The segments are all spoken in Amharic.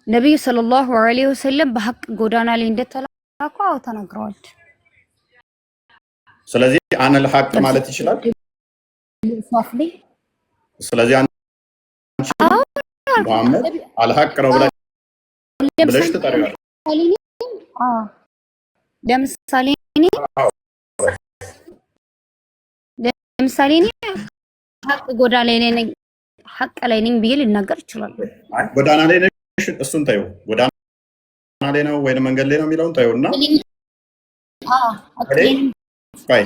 ነብዩ ሰለላሁ ዐለይሂ ወሰለም በሐቅ ጎዳና ላይ እንደተላኩ ተናግረዋል። ስለዚህ አነል ሐቅ ማለት ይችላል። ስለዚህ አንቺ መሐመድ አልሐቅ ነው ብለሽ ትጠሪዋለሽ። ለምሳሌ እኔ ሐቅ ጎዳና ላይ ነኝ ሐቅ ላይ ነኝ ብዬ ልናገር ይችላል። ጎዳና ላይ ነሽ፣ እሱን ታዩ። ጎዳና ላይ ነው ወይንም መንገድ ላይ ነው የሚለውን ታዩና ቆይ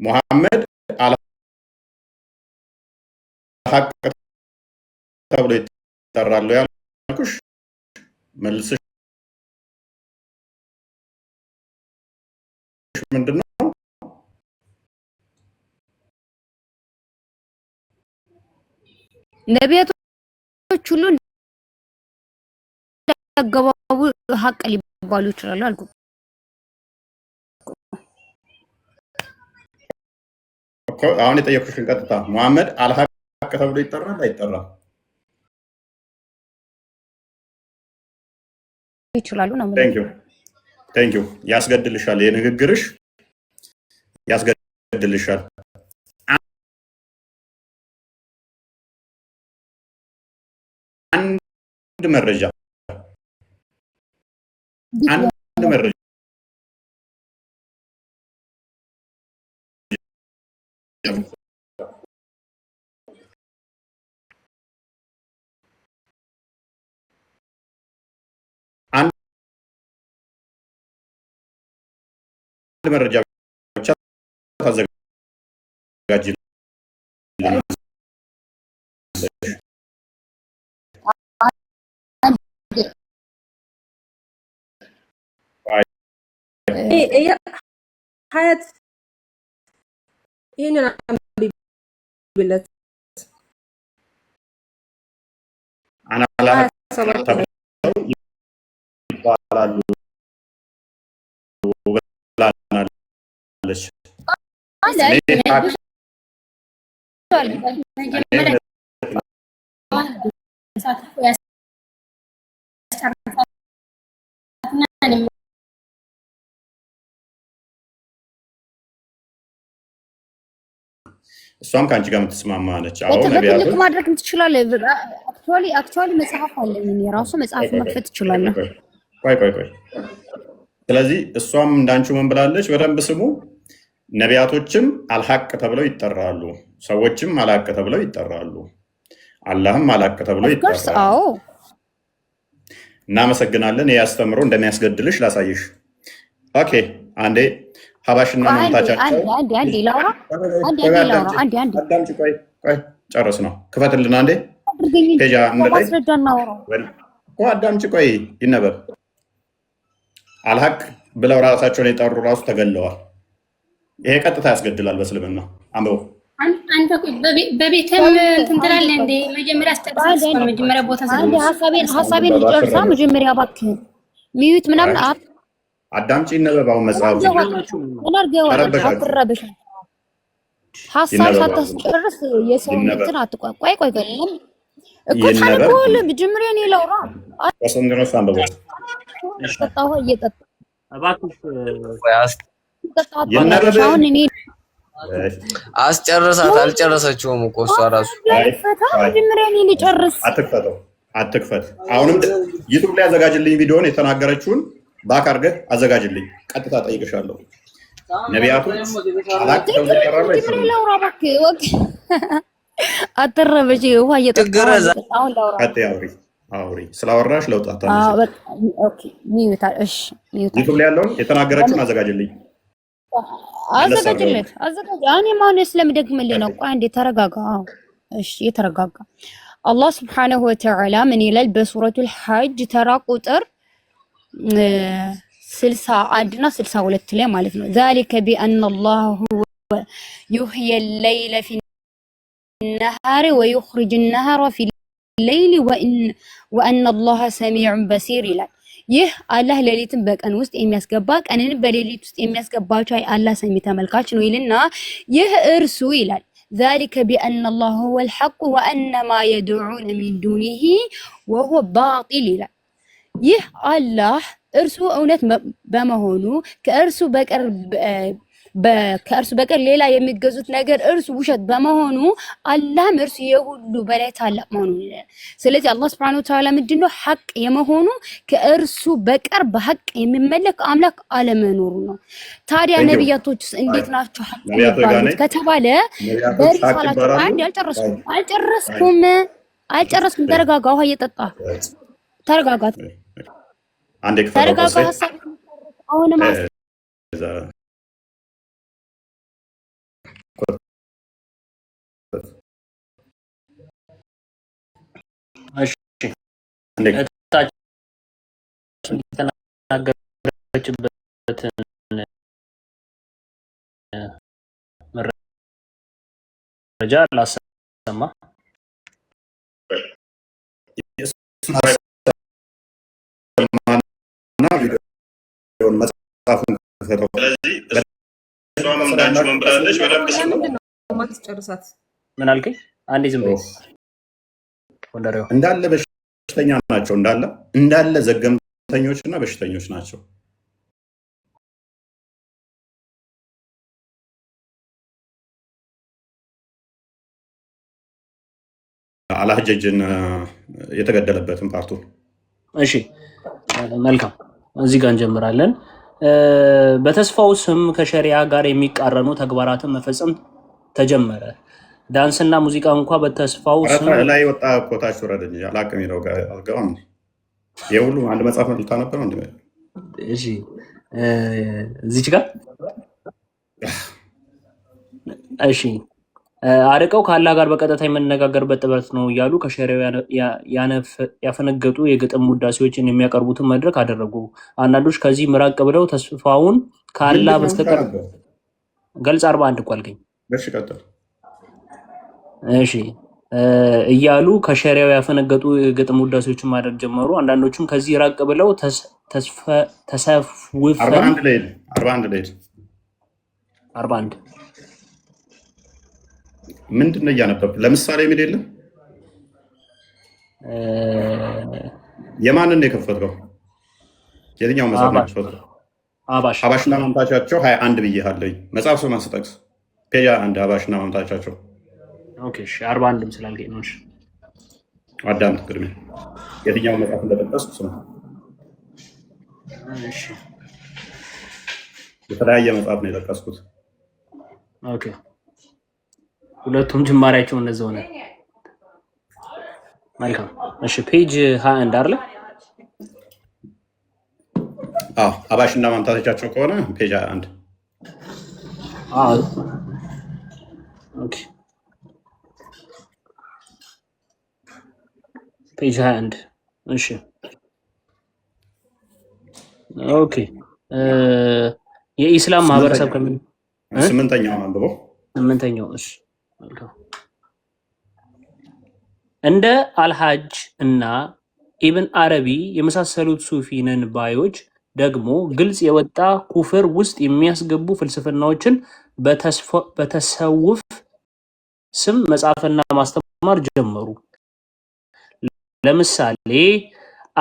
ሙሐመድ አልሐቅ ተብሎ ይጠራሉ ያልኩሽ መልስሽ ምንድነው? ነቢያቶች ሁሉ እንዳገባቡ ሐቅ ሊባሉ ይችላሉ አልኩ። አሁን የጠየኩሽን ቀጥታ ሙሐመድ አልሐቅ ተብሎ ይጠራል አይጠራም? ይችላሉ ነው። ቴንክ ዩ ያስገድልሻል፣ የንግግርሽ ያስገድልሻል። አንድ መረጃ መረጃ ብቻ ታዘጋጅ። ሀያት ይሄንን አንብቢለት ይባላሉ ብላለች። እሷም ከአንቺ ጋር የምትስማማ ነች። አዎ ነቢያቶች ማድረግ ትችላለህ። አክቹዋሊ መጽሐፍ አለኝ እኔ ራሱ መጽሐፍ መክፈት እችላለሁ። ቆይ ስለዚህ እሷም እንዳንቺ ምን ብላለች? በደንብ ስሙ። ነቢያቶችም አልሐቅ ተብለው ይጠራሉ፣ ሰዎችም አልሐቅ ተብለው ይጠራሉ፣ አላህም አልሐቅ ተብለው ይጠራሉ። አዎ እናመሰግናለን። ይህ አስተምሮ እንደሚያስገድልሽ ላሳይሽ። ኦኬ አንዴ ሀባሽና መምታቻቸው ቆይ ጨርስ ነው። ክፈትልን አንዴ ፔጃ አዳምጪ። ቆይ ይነበብ። አልሐቅ ብለው ራሳቸውን የጠሩ ራሱ ተገለዋል። ይሄ ቀጥታ ያስገድላል በእስልምና። አንብበው። አንተ በቤትም እንትን ትላለህ እንዴ? መጀመሪያ አስተካክል። መጀመሪያ ቦታ ሐሳቤን ልጨርሳ። መጀመሪያ እባክህ ሚዩት ምናምን አዳምጪ። ይነበባው መጽሐፉ አትረብሽ። ሐሳብ ሳታስጨርስ የሰው እንትን አትቋቋይ። ቆይ እኮ ታልቆል መጀመሪያ እኔ ላውራ ወሰንድሮስ አንብበው። ጠጣሁ እየጠጣ እባክሽ አሁን እኔ አስጨርሳት። አልጨረሰችውም እኮ እሷ ራሱ መጀመሪያ እኔ ልጨርስ። አትክፈት። አሁንም ዩቲዩብ ላይ አዘጋጅልኝ ቪዲዮን የተናገረችውን ባክ አድርገህ አዘጋጅልኝ። ቀጥታ ጠይቅሻለሁ። ነቢያቶች አላቅ ተብለው ይጠራሉ አይደለም? አትረበሽ። ውሃ እየጠጣሁ አሁን ላውራ። አውሪ። ስላወራሽ ለውጥ ኦኬ ሚዩት። እሺ ዩቲዩብ ላይ ያለውን የተናገረችውን አዘጋጅልኝ። አዘጋጅ። እኔ ማን ስለምደግምልህ ነው። ቆይ አንዴ ተረጋጋ። እሺ የተረጋጋ አላህ ሱብሓነሁ ወተዓላ ምን ይላል በሱረቱል ሐጅ ተራ ቁጥር 61 እና 62 ላይ ማለት ነው። ذلك بأن الله هو يحيي الليل في النهار ويخرج النهار في الليل وأن الله سميع بصير ይላል። ይህ አላህ ሌሊትን በቀን ውስጥ የሚያስገባ ቀንን በሌሊት ውስጥ የሚያስገባቸው አላህ ሰሚ ተመልካች ነው ይልና ይህ እርሱ ይላል ذلك بأن الله هو الحق وأن ما يدعون من دونه وهو باطل ይላል። ይህ አላህ እርሱ እውነት በመሆኑ ከእርሱ በቀር ሌላ የሚገዙት ነገር እርሱ ውሸት በመሆኑ አላህም እርሱ የሁሉ በላይ ታላቅ መሆኑን ይላል። ስለዚህ አላህ Subhanahu Wa Ta'ala ምንድነው ሐቅ የመሆኑ ከእርሱ በቀር በሐቅ የሚመለክ አምላክ አለመኖሩ ነው። ታዲያ ነብያቶችስ እንዴት ናቸው ሐቅ የሚባሉት ከተባለ በሪሳላቸው አንድ አልጨረስኩም ተረጋጋ ውሃ እየጠጣ ተረጋጋ አንዴ ተረጋጋ ሐሳብ አሁንም መረጃ ላሰማ ምን አልከኝ? አንዴ ዝም በይ ወንደሬው እንዳለ በሽተኛ ናቸው እንዳለ ዘገምተኞችና በሽተኞች ናቸው። አላህጀጅን የተገደለበትን ፓርቱ እሺ መልካም እዚህ ጋር እንጀምራለን። በተስፋው ስም ከሸሪዓ ጋር የሚቃረኑ ተግባራትን መፈጸም ተጀመረ። ዳንስና ሙዚቃ እንኳን በተስፋው ስም ላይ ወጣ ኮታች ወረደ እንጂ አላቅም ይለው ጋር አልገባም። የሁሉ አንድ መጽሐፍ መልታ ነበር እንዴ? እሺ እዚች ጋር እሺ አርቀው ከአላህ ጋር በቀጥታ የመነጋገርበት ጥበት ነው እያሉ ከሸሪዓው ያፈነገጡ የግጥም ውዳሴዎችን የሚያቀርቡትን መድረክ አደረጉ። አንዳንዶች ከዚህ ምራቅ ብለው ተስፋውን ከአላህ በስተቀር ገልጽ 41 እኮ አልከኝ። እሺ ቀጥል። እሺ እያሉ ከሸሪዓው ያፈነገጡ የግጥም ውዳሴዎችን ማድረግ ጀመሩ። አንዳንዶቹም ከዚህ ራቅ ብለው ተሰውፈን 41 ምንድነው እያነበብክ? ለምሳሌ ምን የለም የማንን ነው የከፈትከው? የትኛው መጽሐፍ ነው የከፈትከው? አባሽና ማምታቻቸው 21 ብዬሃለሁ። መጽሐፍ ስም አንስጠቅስ። ፔጅ 1 አባሽና ማምታቻቸው። ኦኬ እሺ 41ም ስላልከኝ ነው። እሺ አዳምጥ ቅድሜ የትኛው መጽሐፍ እንደጠቀስኩ ስም። እሺ የተለያየ መጽሐፍ ነው የጠቀስኩት። ኦኬ ሁለቱም ጅማሬያቸው እንደዛው ነው። መልካም እሺ ፔጅ 21 አይደል? አባሽና ማምታቻቸው ከሆነ ፔጅ 21 ኦኬ ፔጅ 21 እሺ ኦኬ የኢስላም ማህበረሰብ ከምን ስምንተኛው አንብበው። ስምንተኛው እሺ እንደ አልሐጅ እና ኢብን አረቢ የመሳሰሉት ሱፊ ነን ባዮች ደግሞ ግልጽ የወጣ ኩፍር ውስጥ የሚያስገቡ ፍልስፍናዎችን በተሰውፍ ስም መጻፍና ማስተማር ጀመሩ። ለምሳሌ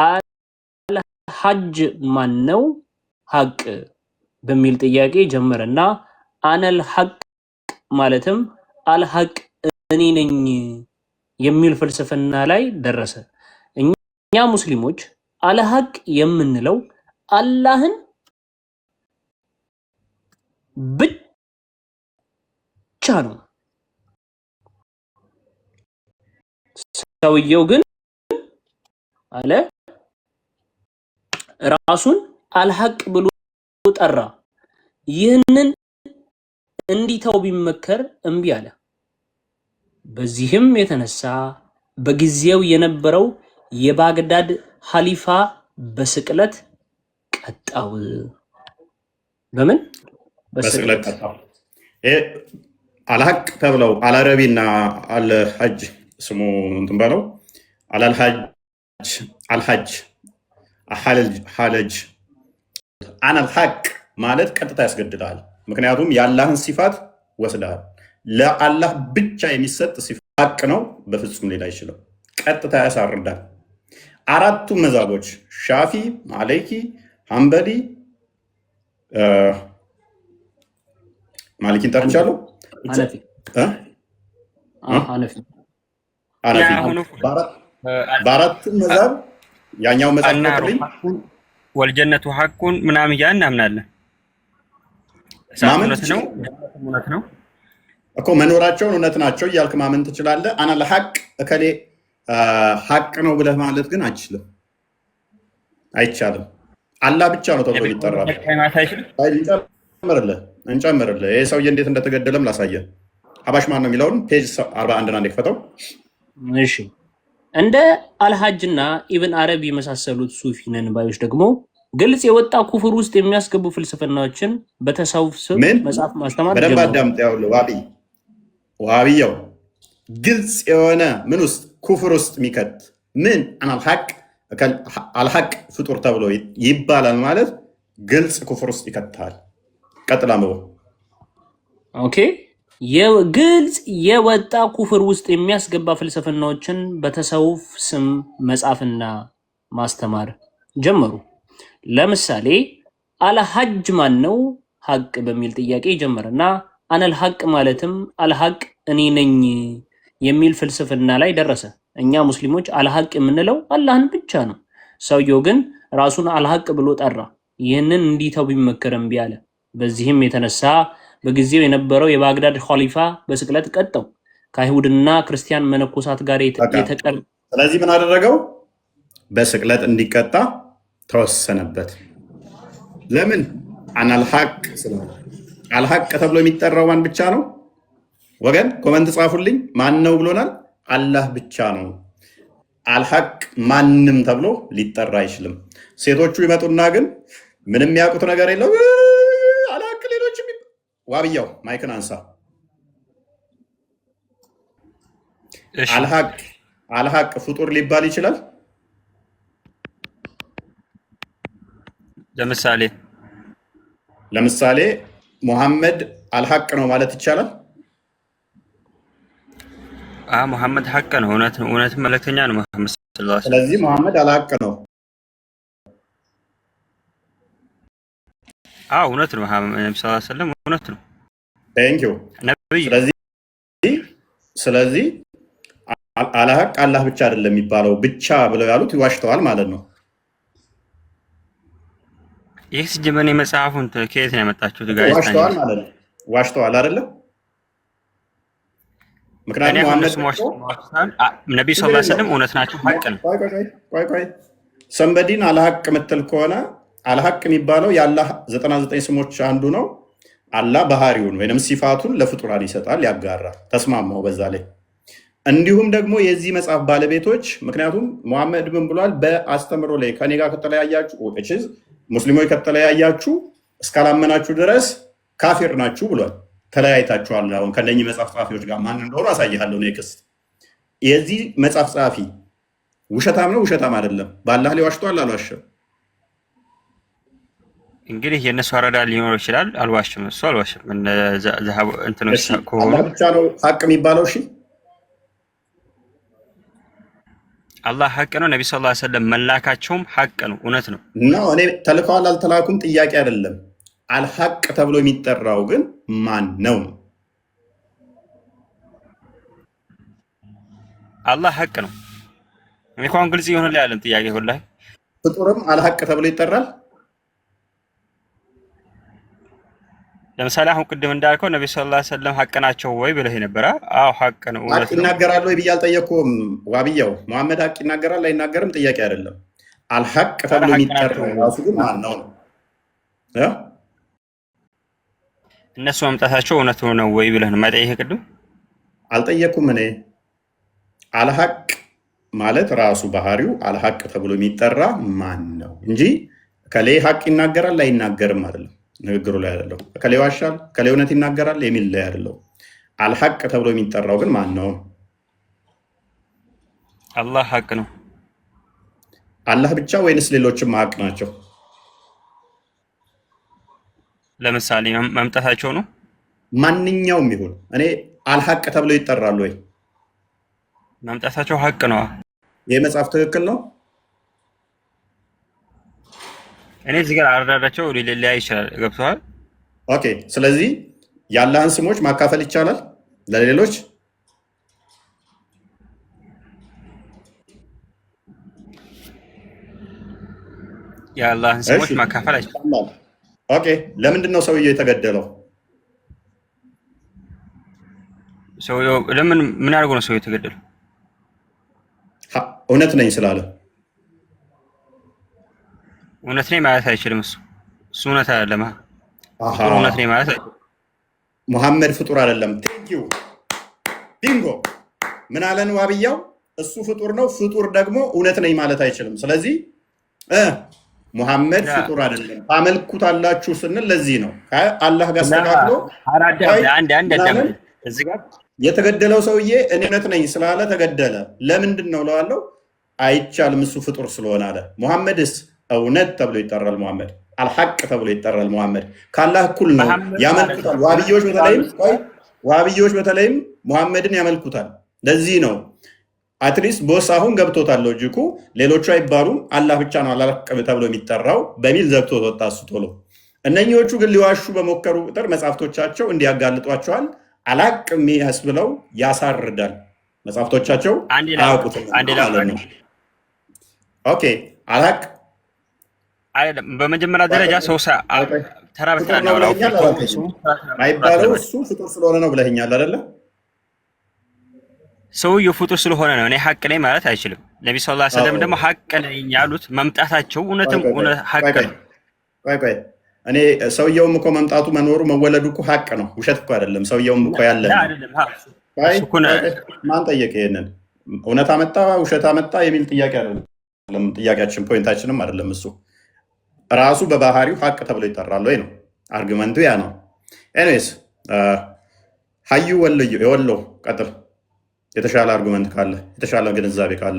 አልሐጅ ማን ነው ሐቅ በሚል ጥያቄ ጀመረና አነል ሐቅ ማለትም አልሐቅ እኔ ነኝ የሚል ፍልስፍና ላይ ደረሰ። እኛ ሙስሊሞች አልሐቅ የምንለው አላህን ብቻ ነው። ሰውየው ግን አለ ራሱን አልሐቅ ብሎ ጠራ። ይህንን እንዲተው ቢመከር እምቢ አለ። በዚህም የተነሳ በጊዜው የነበረው የባግዳድ ሐሊፋ በስቅለት ቀጣው። በምን በስቅለት ቀጣው? አልሐቅ ተብለው አልአረቢና አልሐጅ ስሙ እንትን ባለው አልሐጅ ሐለጅ አነል ሐቅ ማለት ቀጥታ ያስገድዳል። ምክንያቱም የአላህን ሲፋት ወስደሃል። ለአላህ ብቻ የሚሰጥ ሲፋት ሐቅ ነው፣ በፍጹም ሌላ አይችልም። ቀጥታ ያሳርዳል። አራቱ መዛቦች ሻፊ፣ ማሊኪ፣ ሐንበሊ ማሊኪን ጠርቻለሁ፣ ሐነፊ በአራቱ መዛብ ያኛው መዛብ ነው ወልጀነቱ ሐቁን ምናምን ያን እናምናለን። እውነት ነው እውነት ነው እኮ መኖራቸውን እውነት ናቸው እያልክ ማመን ትችላለህ። አና ለሐቅ እከሌ ሐቅ ነው ብለህ ማለት ግን አይችልም፣ አይቻልም። አላህ ብቻ ነው ተብሎ ይጠራል። እንጨምርልህ ይሄ ሰውዬ እንዴት እንደተገደለም ላሳየህ። ሐባሽ ማን ነው የሚለውን ፔጅ 41 አንዴ ክፈተው። እሺ እንደ አልሐጅና ኢብን አረቢ የመሳሰሉት ሱፊ ነን ባዮች ደግሞ ግልጽ የወጣ ኩፍር ውስጥ የሚያስገቡ ፍልስፍናዎችን በተሰውፍ ስም መጽሐፍ ማስተማር በደንብ አዳምጥ። ያውልህ ዋሃብያው ግልጽ የሆነ ምን ውስጥ ኩፍር ውስጥ የሚከት ምን አልሐቅ ፍጡር ተብሎ ይባላል ማለት ግልጽ ኩፍር ውስጥ ይከታል። ቀጥላ ነው። ኦኬ ግልጽ የወጣ ኩፍር ውስጥ የሚያስገባ ፍልስፍናዎችን በተሰውፍ ስም መጻፍና ማስተማር ጀመሩ። ለምሳሌ አልሐጅ ማን ነው ሐቅ በሚል ጥያቄ ጀመረና አነል ሐቅ ማለትም አልሐቅ እኔ ነኝ የሚል ፍልስፍና ላይ ደረሰ። እኛ ሙስሊሞች አልሐቅ የምንለው አላህን ብቻ ነው። ሰውየው ግን ራሱን አልሐቅ ብሎ ጠራ። ይህንን እንዲተው ቢመከር እምቢ አለ። በዚህም የተነሳ በጊዜው የነበረው የባግዳድ ኻሊፋ በስቅለት ቀጠው ከአይሁድና ክርስቲያን መነኮሳት ጋር የተቀር ስለዚህ ምን አደረገው? በስቅለት እንዲቀጣ ተወሰነበት። ለምን? አልሐቅ ስለሆነ። አልሐቅ ተብሎ የሚጠራው ማን ብቻ ነው? ወገን ኮመንት ጻፉልኝ። ማን ነው ብሎናል? አላህ ብቻ ነው። አልሐቅ ማንም ተብሎ ሊጠራ አይችልም። ሴቶቹ ይመጡና ግን ምንም ያውቁት ነገር የለው አልሐቅ ሌሎች ዋብያው ማይክን አንሳ። አልሐቅ ፍጡር ሊባል ይችላል? ለምሳሌ ሙሐመድ አልሐቅ ነው ማለት ይቻላል? ሙሐመድ ሐቅ ነው፣ እውነት መልእክተኛ ነው ሙሐመድ ሰለላሁ ዐለይሂ ወሰለም። ስለዚህ ሙሐመድ አልሐቅ ነው። እውነት ነው። ነብዩ ሰለላሁ ዐለይሂ ወሰለም እውነት ነው። ቴንኪው። ስለዚህ አልሐቅ አላህ ብቻ አይደለም የሚባለው ብቻ ብለው ያሉት ይዋሽተዋል ማለት ነው። ይህ ሲጀመር የመጽሐፉን ከየት ነው ያመጣችሁት? ዋሽተዋል ማለት ነው። ዋሽተዋል አይደለም? ምክንያቱም ሙሐመድ ነብዩ ሰለላሁ ዐለይሂ ወሰለም እውነት ናቸው፣ ሐቅ ነው። ቆይ ሰንበዲን አልሐቅ ምትል ከሆነ አልሐቅ የሚባለው የአላህ 99 ስሞች አንዱ ነው። አላህ ባህሪውን ወይንም ሲፋቱን ለፍጡራን ይሰጣል፣ ያጋራል። ተስማማው በዛ ላይ። እንዲሁም ደግሞ የዚህ መጽሐፍ ባለቤቶች ምክንያቱም ሙሐመድ ምን ብሏል? በአስተምሮ ላይ ከኔ ጋር ከተለያያችሁ ሙስሊሞች ከተለያያችሁ እስካላመናችሁ ድረስ ካፊር ናችሁ ብሏል። ተለያይታችኋል። አሁን ከነኚህ መጽሐፍ ጸሐፊዎች ጋር ማን እንደሆኑ አሳይሃለሁ። ኔክስት የዚህ መጽሐፍ ጸሐፊ ውሸታም ነው ውሸታም አይደለም? በአላህ ላይ ዋሽቷል አልዋሸም? እንግዲህ የእነሱ አረዳ ሊኖር ይችላል። አልዋሽም፣ እሱ አልዋሽም። እንትኖች ከሆኑ ብቻ ነው ሐቅ የሚባለው። እሺ አላህ ሐቅ ነው። ነብዩ ሰለላሁ ዐለይሂ ወሰለም መላካቸውም ሐቅ ነው፣ እውነት ነው። እኔ ተልከዋል አልተላኩም ጥያቄ አይደለም። አልሐቅ ተብሎ የሚጠራው ግን ማን ነው? አላህ ሐቅ ነው። እንኳን ግልጽ ይሆንልህ ያለን ጥያቄ ወላሂ። ፍጡርም አልሐቅ ተብሎ ይጠራል። ለምሳሌ አሁን ቅድም እንዳልከው ነብዩ ሰለላሁ ዐለይሂ ወሰለም ሐቅ ናቸው ወይ ብለህ ነበረ። ሐቅ ነው፣ እውነት ነው። ይናገራሉ ወይ ብዬ አልጠየኩም። ዋብያው ሙሐመድ ሐቅ ይናገራል አይናገርም ጥያቄ አይደለም። አልሐቅ ተብሎ የሚጠራው ራሱ ግን ማን ነው? እነሱ መምጣታቸው እውነት ነው ወይ ብለህ ነው የማይጠይቅህ? ቅድም አልጠየኩም እኔ። አልሐቅ ማለት ራሱ ባህሪው አልሐቅ ተብሎ የሚጠራ ማን ነው እንጂ ከሌ ሐቅ ይናገራል አይናገርም አይደለም። ንግግሩ ላይ አይደለም። ከሌ ዋሻል ከሌ እውነት ይናገራል የሚል ላይ አይደለም። አልሐቅ ተብሎ የሚጠራው ግን ማን ነው? አላህ ሐቅ ነው። አላህ ብቻ ወይንስ ሌሎችም ሐቅ ናቸው? ለምሳሌ መምጣታቸው ነው። ማንኛውም ይሁን እኔ አልሐቅ ተብለው ይጠራሉ ወይ? መምጣታቸው ሐቅ ነው። ይህ መጽሐፍ ትክክል ነው? እኔ እዚህ ጋር አረዳዳቸው ሊለያይ ይችላል። ገብቶሃል? ኦኬ። ስለዚህ የአላህን ስሞች ማካፈል ይቻላል ለሌሎች? የአላህን ስሞች ማካፈል አይቻልም። ኦኬ። ለምንድን ነው ሰውየው የተገደለው? ሰውየው ለምን ምን አድርጎ ነው ሰውየው የተገደለው? እውነት ነኝ ስላለ። እውነት ነኝ ማለት አይችልም። እሱ እውነት አይደለም። እውነት ነኝ ማለት አይችልም። ሙሐመድ ፍጡር አይደለም። ቴንኪው ቢንጎ። ምን አለን ዋብያው? እሱ ፍጡር ነው። ፍጡር ደግሞ እውነት ነኝ ማለት አይችልም። ስለዚህ ሙሐመድ ፍጡር አይደለም። ታመልኩታላችሁ ስንል ለዚህ ነው አላህ ጋር አስተካክሎ እዚህ ጋር የተገደለው ሰውዬ እኔ እውነት ነኝ ስላለ ተገደለ። ለምንድን ነው ለዋለው? አይቻልም፣ እሱ ፍጡር ስለሆነ አለ። ሙሐመድስ እውነት ተብሎ ይጠራል። ሙሐመድ አልሐቅ ተብሎ ይጠራል። ሙሐመድ ከአላህ እኩል ነው፣ ያመልኩታል። ዋብዮች በተለይም ሙሐመድን ያመልኩታል። ለዚህ ነው አትሊስት ቦስ አሁን ገብቶታል ሎጂኩ። ሌሎቹ አይባሉም፣ አላህ ብቻ ነው አልሐቅ ተብሎ የሚጠራው በሚል ዘግቶት ወጣ እሱ ቶሎ። እነኚዎቹ ግን ሊዋሹ በሞከሩ ቁጥር መጽሐፍቶቻቸው እንዲያጋልጧቸዋል። አላቅ የሚያስብለው ያሳርዳል። መጽሐፍቶቻቸው አያውቁትም ማለት ነው። ኦኬ አላቅ አይደለም። በመጀመሪያ ደረጃ ሰው ተራ በተራ ነው አይባለው። እሱ ፍጡር ስለሆነ ነው ብለኸኛል አይደለ? ሰውየው ፍጡር ስለሆነ ነው። እኔ ሐቅ ነኝ ማለት አይችልም። ነብዩ ሰለላሁ ዐለይሂ ወሰለም ደግሞ ሐቅ ነኝ ያሉት መምጣታቸው እውነትም ሐቅ ነው። ቆይ እኔ ሰውየውም እኮ መምጣቱ መኖሩ መወለዱ እኮ ሐቅ ነው፣ ውሸት እኮ አይደለም። ሰውየውም እኮ ያለ ማን ጠየቀ? ይሄንን እውነት አመጣ ውሸት አመጣ የሚል ጥያቄ አይደለም። ጥያቄያችን ፖይንታችንም አይደለም እሱ ራሱ በባህሪው ሐቅ ተብሎ ይጠራል ወይ ነው አርጊመንቱ፣ ያ ነው። ኤኒዌይስ ሀዩ ወልዩ የወሎ ቀጥል። የተሻለ አርጉመንት ካለ የተሻለ ግንዛቤ ካለ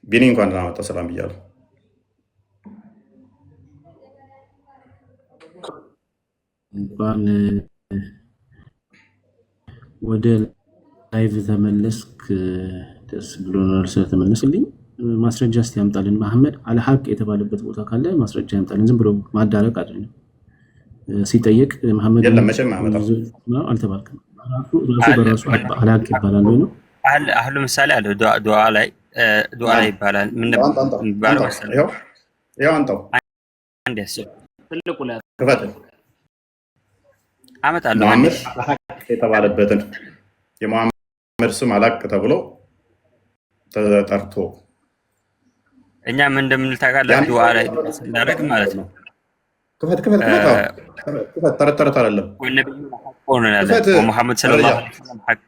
ቢኒ እንኳን ደህና መጣ ሰላም ብያለሁ። እንኳን ወደ ላይቭ ተመለስክ፣ ደስ ብሎናል ስለተመለስልኝ። ማስረጃ እስቲ ያምጣልን። መሐመድ አልሐቅ የተባለበት ቦታ ካለ ማስረጃ ያምጣልን። ዝም ብሎ ማዳረቅ አይደለም። ሲጠየቅ መሐመድ የለም መቼም አልተባልክም። ራሱ በራሱ አልሐቅ ይባላል ወይ ነው? አሁን ለምሳሌ አለ ዱዓ ላይ ይባላል። ምን ይባላል? ይኸው አንተው አንድ ያስብ ትልቁ ላይ ክፈት አመጣለሁ። መሐመድ አልሐቅ የተባለበትን የመሐመድ ስም አልሐቅ ተብሎ ተጠርቶ እኛ ምን እንደምንል ታውቃለህ? ዱዓ ላይ እንዳደረግ ማለት ነው። ክፈት ተረት አይደለም። ሙሐመድ ሰለላሁ ዐለይሂ ወሰለም ሐቅ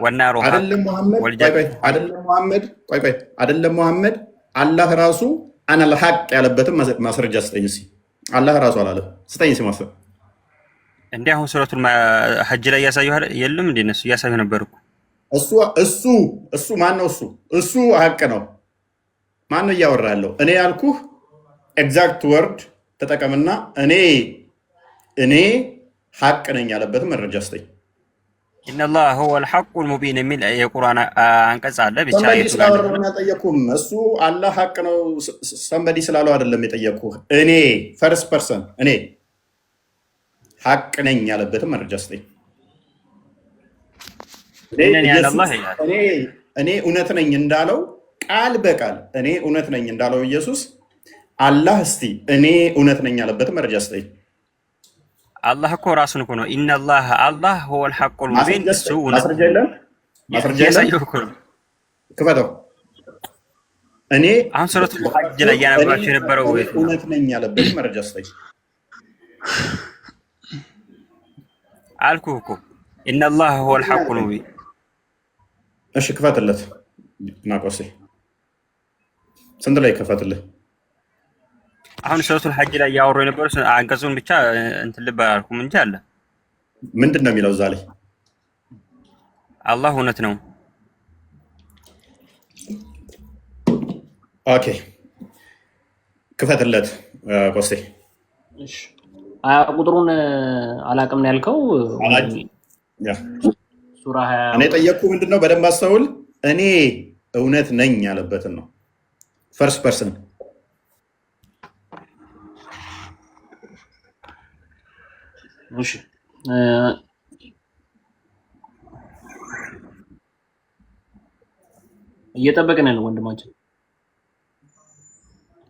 ወናሩ አይደለም። ሙሐመድ አላህ ራሱ አነ አልሐቅ ያለበትን ማስረጃ ስጠኝ እስኪ። አላህ ራሱ አላለም። ስጠኝ እስኪ ማስረጃ። እንዴ አሁን ሱረቱል ሐጅ ላይ ያሳየው አይደል? የለም እንዴ እነሱ ያሳዩ ነበር እኮ። እሱ ማን ነው? እሱ ሐቅ ነው። ማን ነው እያወራ ያለው? እኔ ያልኩህ ኤግዛክት ወርድ ተጠቀምና እኔ ሐቅ ነኝ ያለበትን መረጃ ስጠኝ። ኢነላህ ሁወል ሐቁል ሙቢን የሚል የቁርአን አንቀጽ አለ። ብቻ ስላወራሁና ጠየቅኩህም እሱ አላህ ሐቅ ነው ሰንበዲ ስላለው አይደለም የጠየቅኩህ። እኔ ፈርስት ፐርሰን እኔ ሐቅ ነኝ ያለበትን መረጃ ስጠኝ። እኔ እውነት ነኝ እንዳለው ቃል በቃል እኔ እውነት ነኝ እንዳለው ኢየሱስ አላህ እስቲ እኔ እውነት ነኝ ያለበትን መረጃ ስጠኝ። አላህ እኮ ራሱን እኮ ነው ኢነላህ አላህ ሁወል ሐቁል ሙቢን። እሱ ማስረጃ የለም። ክፈተው። እኔ አሁን ሱረቱል ሐጅ ላይ ያነበባችሁ የነበረው እውነት ነኝ ያለበትን መረጃ ስጠኝ አልኩህ እኮ ኢነላህ ሁወል ሐቁል ሙቢን። እሺ ክፈትለት ናቆሴ ስንት ላይ ክፈትልህ? አሁን ሱረቱል ሐጅ ላይ ያወሩ የነበረው አንቀጹን ብቻ እንትን ልብ አላልኩም እንጂ አለ። ምንድን ነው የሚለው እዛ ላይ? አላህ እውነት ነው። ኦኬ ክፈትለት ቆሴ። ቁጥሩን አላውቅም ነው ያልከው። ያ ሱራ እኔ ጠየቅኩ ምንድነው? በደንብ አስተውል። እኔ እውነት ነኝ ያለበትን ነው። ፈርስት ፐርሰን እሺ እየጠበቅን ያለው ወንድማችን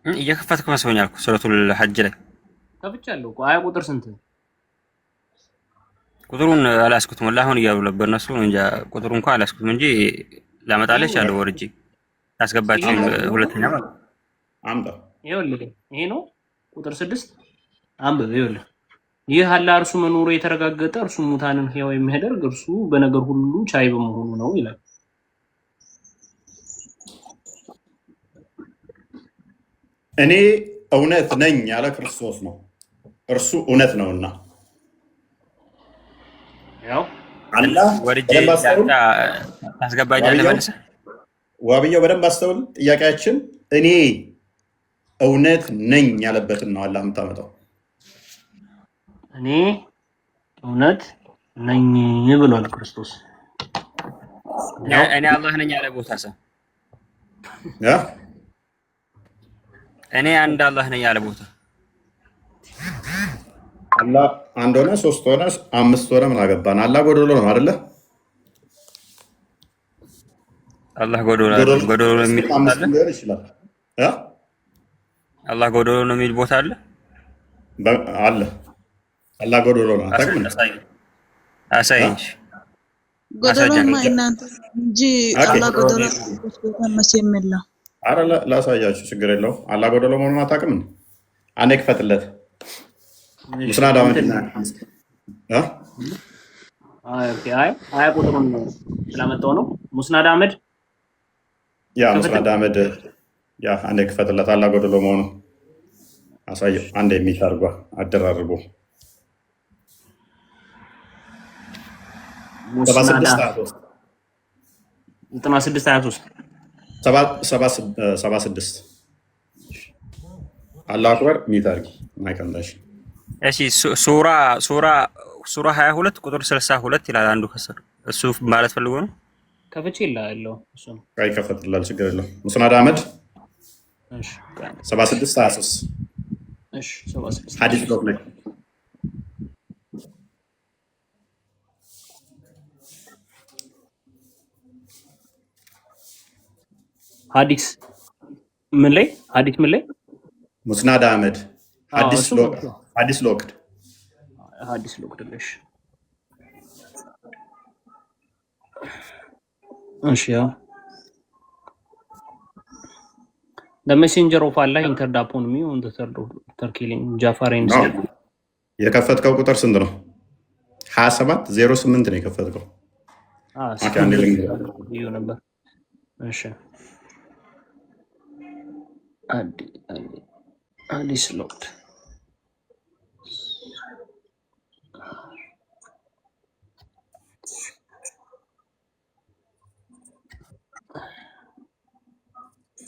እየከፈትክ መስሎኛል እኮ ሱረቱል ሐጅ ላይ ከፍቻለሁ እኮ። አያ ቁጥር ስንት? ቁጥሩን አላስኩትም ወላሂ አሁን እያሉ ነበር እነሱ እንጃ። ቁጥሩን እንኳን አላስኩትም እንጂ ላመጣለች አለ ወርጄ ያስገባችሁ ሁለተኛ ማለት አምጣ። ይኸውልህ ይሄ ነው ቁጥር 6 አንብብ። ይኸውልህ ይህ አላህ እርሱ መኖሩ የተረጋገጠ እርሱ ሙታንን ሕያው የሚያደርግ እርሱ በነገር ሁሉ ቻይ በመሆኑ ነው ይላል። እኔ እውነት ነኝ ያለ ክርስቶስ ነው። እርሱ እውነት ነውና ያው አላህ ወርጄ ታስገባኛለህ መልሰህ ዋብያው በደንብ አስተውል። ጥያቄያችን እኔ እውነት ነኝ ያለበትን ነው አላህ የምታመጣው። እኔ እውነት ነኝ ብሏል ክርስቶስ። እኔ አላህ ነኝ ያለ ቦታ ሰ ያ እኔ አንድ አላህ ነኝ ያለ ቦታ አላህ አንድ ሆነ፣ ሶስት ሆነ፣ አምስት ሆነ፣ ምን አገባን? አላህ ጎዶሎ ነው አይደለ? አላህ ጎዶሎ ነው የሚል ቦታ አለ። ይችላል አላህ ጎዶሎ ነው የሚል ቦታ አለ አለ። አላህ ጎዶሎ ነው አታውቅም? አሳይኝ። ጎዶሎማ እናንተ እንጂ አላህ ጎዶሎ መቼ የሚል አረ ላሳያችሁ፣ ችግር የለው። አላህ ጎዶሎ መሆኑን አታውቅም? አንዴ ክፈትለት። ሙስናድ አመድና አያ ቁጥሩን ስላመጣው ነው። ሙስናድ አመድ ያ ሙስናድ አመድ ያ አንዴ ክፈትለት። አላህ ጎዶሎ መሆኑ አሳየው። አንዴ የሚታርጓ አደራርቦ 76 አላሁ አክበር ሚታርጊ ማይከንዳሽ። እሺ ሱራ 22 ቁጥር 62 ይላል አንዱ ከስር። እሱ ማለት ፈልጎ ነው ከፍቼ ይላል እሱ ነው። አይ ከፈትላል፣ ችግር የለው። ሙስናድ አህመድ እሺ 76 23 እሺ 76 ሐዲስ ብሎክ ነው። ሐዲስ ምን ላይ ሙስናድ አህመድ ሐዲስ ሎክድ ለሽ እሺ ያው the messenger of Allah entered upon me on the third of killing Jafar and said የከፈትከው ቁጥር ስንት ነው? 27 08 ነው የከፈትከው። ይኸው ነበር። እሺ ሐዲስ ሎክድ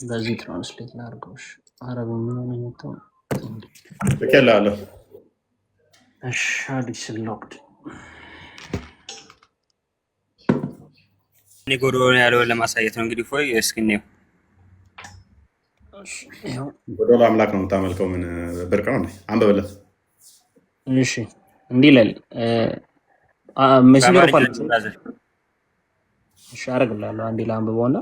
በዚህ ትራንስሌት ላድርገውሽ። አረብኛ ነው የሚመጣው። ልኬልሃለሁ። እሺ ሐዲስ ሎክድ እኔ ጎዶሎ ያለውን ለማሳየት ነው እንግዲህ። ፎይ እስኪ ነው ጎዶሎ አምላክ ነው የምታመልከው። ምን ብርቅ ነው? አንብብለት። እሺ እንዲህ ይላል መስመር ፋል እሺ አደርግልሃለሁ። አንዴ ላንብበውና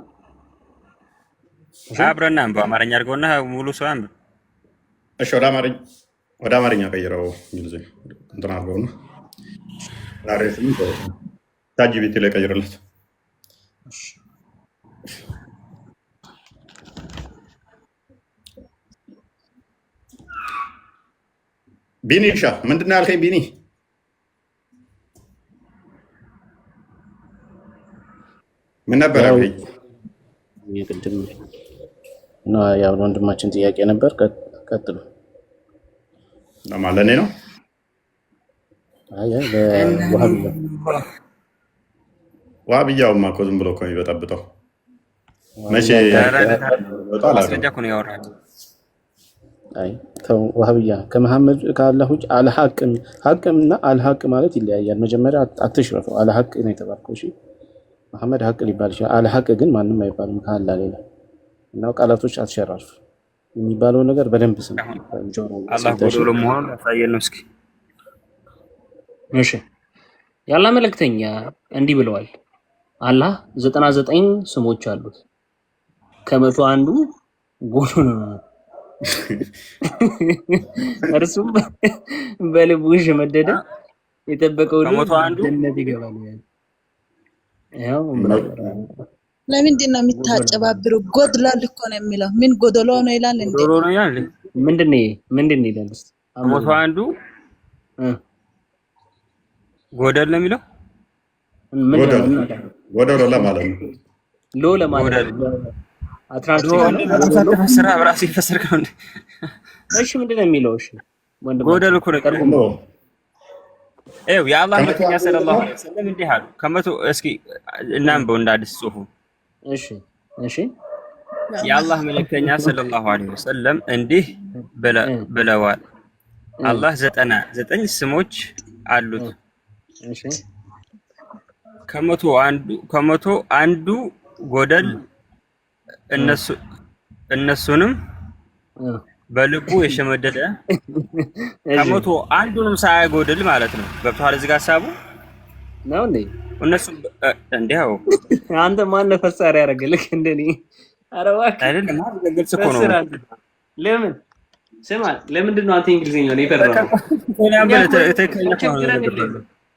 አብረና በአማርኛ አድርገውና ሙሉ ሰው አንብብ። እሺ ወደ አማርኛ ቀይረው። እንግሊዝ እንትን አድርገውና ዛሬም ታጅቢቲ ላይ ቀይረለት። ቢኒሻ ምንድን ነው ያልከኝ? ቢኒ ምን ነበር ያልከኝ? የቅድም እና ያው ወንድማችን ጥያቄ ነበር። ቀጥሉ። ለማለት ነው። አይ ዋህብያውማ እኮ ዝም ብሎ እኮ የሚበጠብጠው መቼ ማስረጃ እኮ ነው ያወራው። አይ ተው ወሃብያ ከመሐመድ ከአላህ ውጭ ሐቅና አልሐቅ ማለት ይለያያል። መጀመሪያ አትሽረፈው። አልሐቅ ነው የተባልከው። እሺ መሐመድ ሐቅ ሊባል ይችላል። አልሐቅ ግን ማንም አይባልም ከአላህ ሌላ። እና ቃላቶች አትሸራርፍ። የሚባለው ነገር በደንብ ስም አላህ ጎዶሎ መሆኑን ያሳየን ነው። እስኪ እሺ የአላህ መልእክተኛ እንዲህ ብለዋል። አላህ 99 ስሞች አሉት። ከመቶ አንዱ ጎዶሎ ነው። እርሱም በልቡ የሸመደደ የጠበቀው ከመቶ አንዱ ጀነት ይገባል። ያው ለምንድን ነው የምታጨባብሩ? ጎድሏል እኮ ነው የሚለው። ምን ጎደሎ ነው ይላል እንዴ? ጎዶሎ ነው ይላል። ምንድን ነው ይላል? ከመቶ አንዱ ጎደል ነው የሚለው። ጎደሎ ለማለት ነው። ሎ ለማለት ነው። ስራ በራሱ ይፈሰርከው እንዴ? እሺ ምንድነው የሚለው? እሺ ጎደል እኮ ነው። ኤው የአላህ መልእክተኛ ሰለላሁ ዐለይሂ ወሰለም እንዲህ አሉ። ከመቶ እስኪ እናንበው እንደ አዲስ ጽሑፉ። እሺ የአላህ መልእክተኛ ሰለላሁ ዐለይሂ ወሰለም እንዲህ ብለዋል። አላህ 99 ስሞች አሉት። እሺ ከመቶ አንዱ ጎደል እነሱንም በልቡ የሸመደደ ከመቶ አንዱንም ሳያጎድል ማለት ነው። ገብቶሃል? እዚህ ጋር ሀሳቡ ነው እንዴ? እነሱ እንዴው አንተ ማን ፈሳሪ ያደርግልህ እንደኔ? ኧረ እባክህ አይደለም ማለት ግልጽ እኮ ነው። ለምን ስማ፣ ለምንድን ነው አንተ እንግሊዝኛውን የፈራው?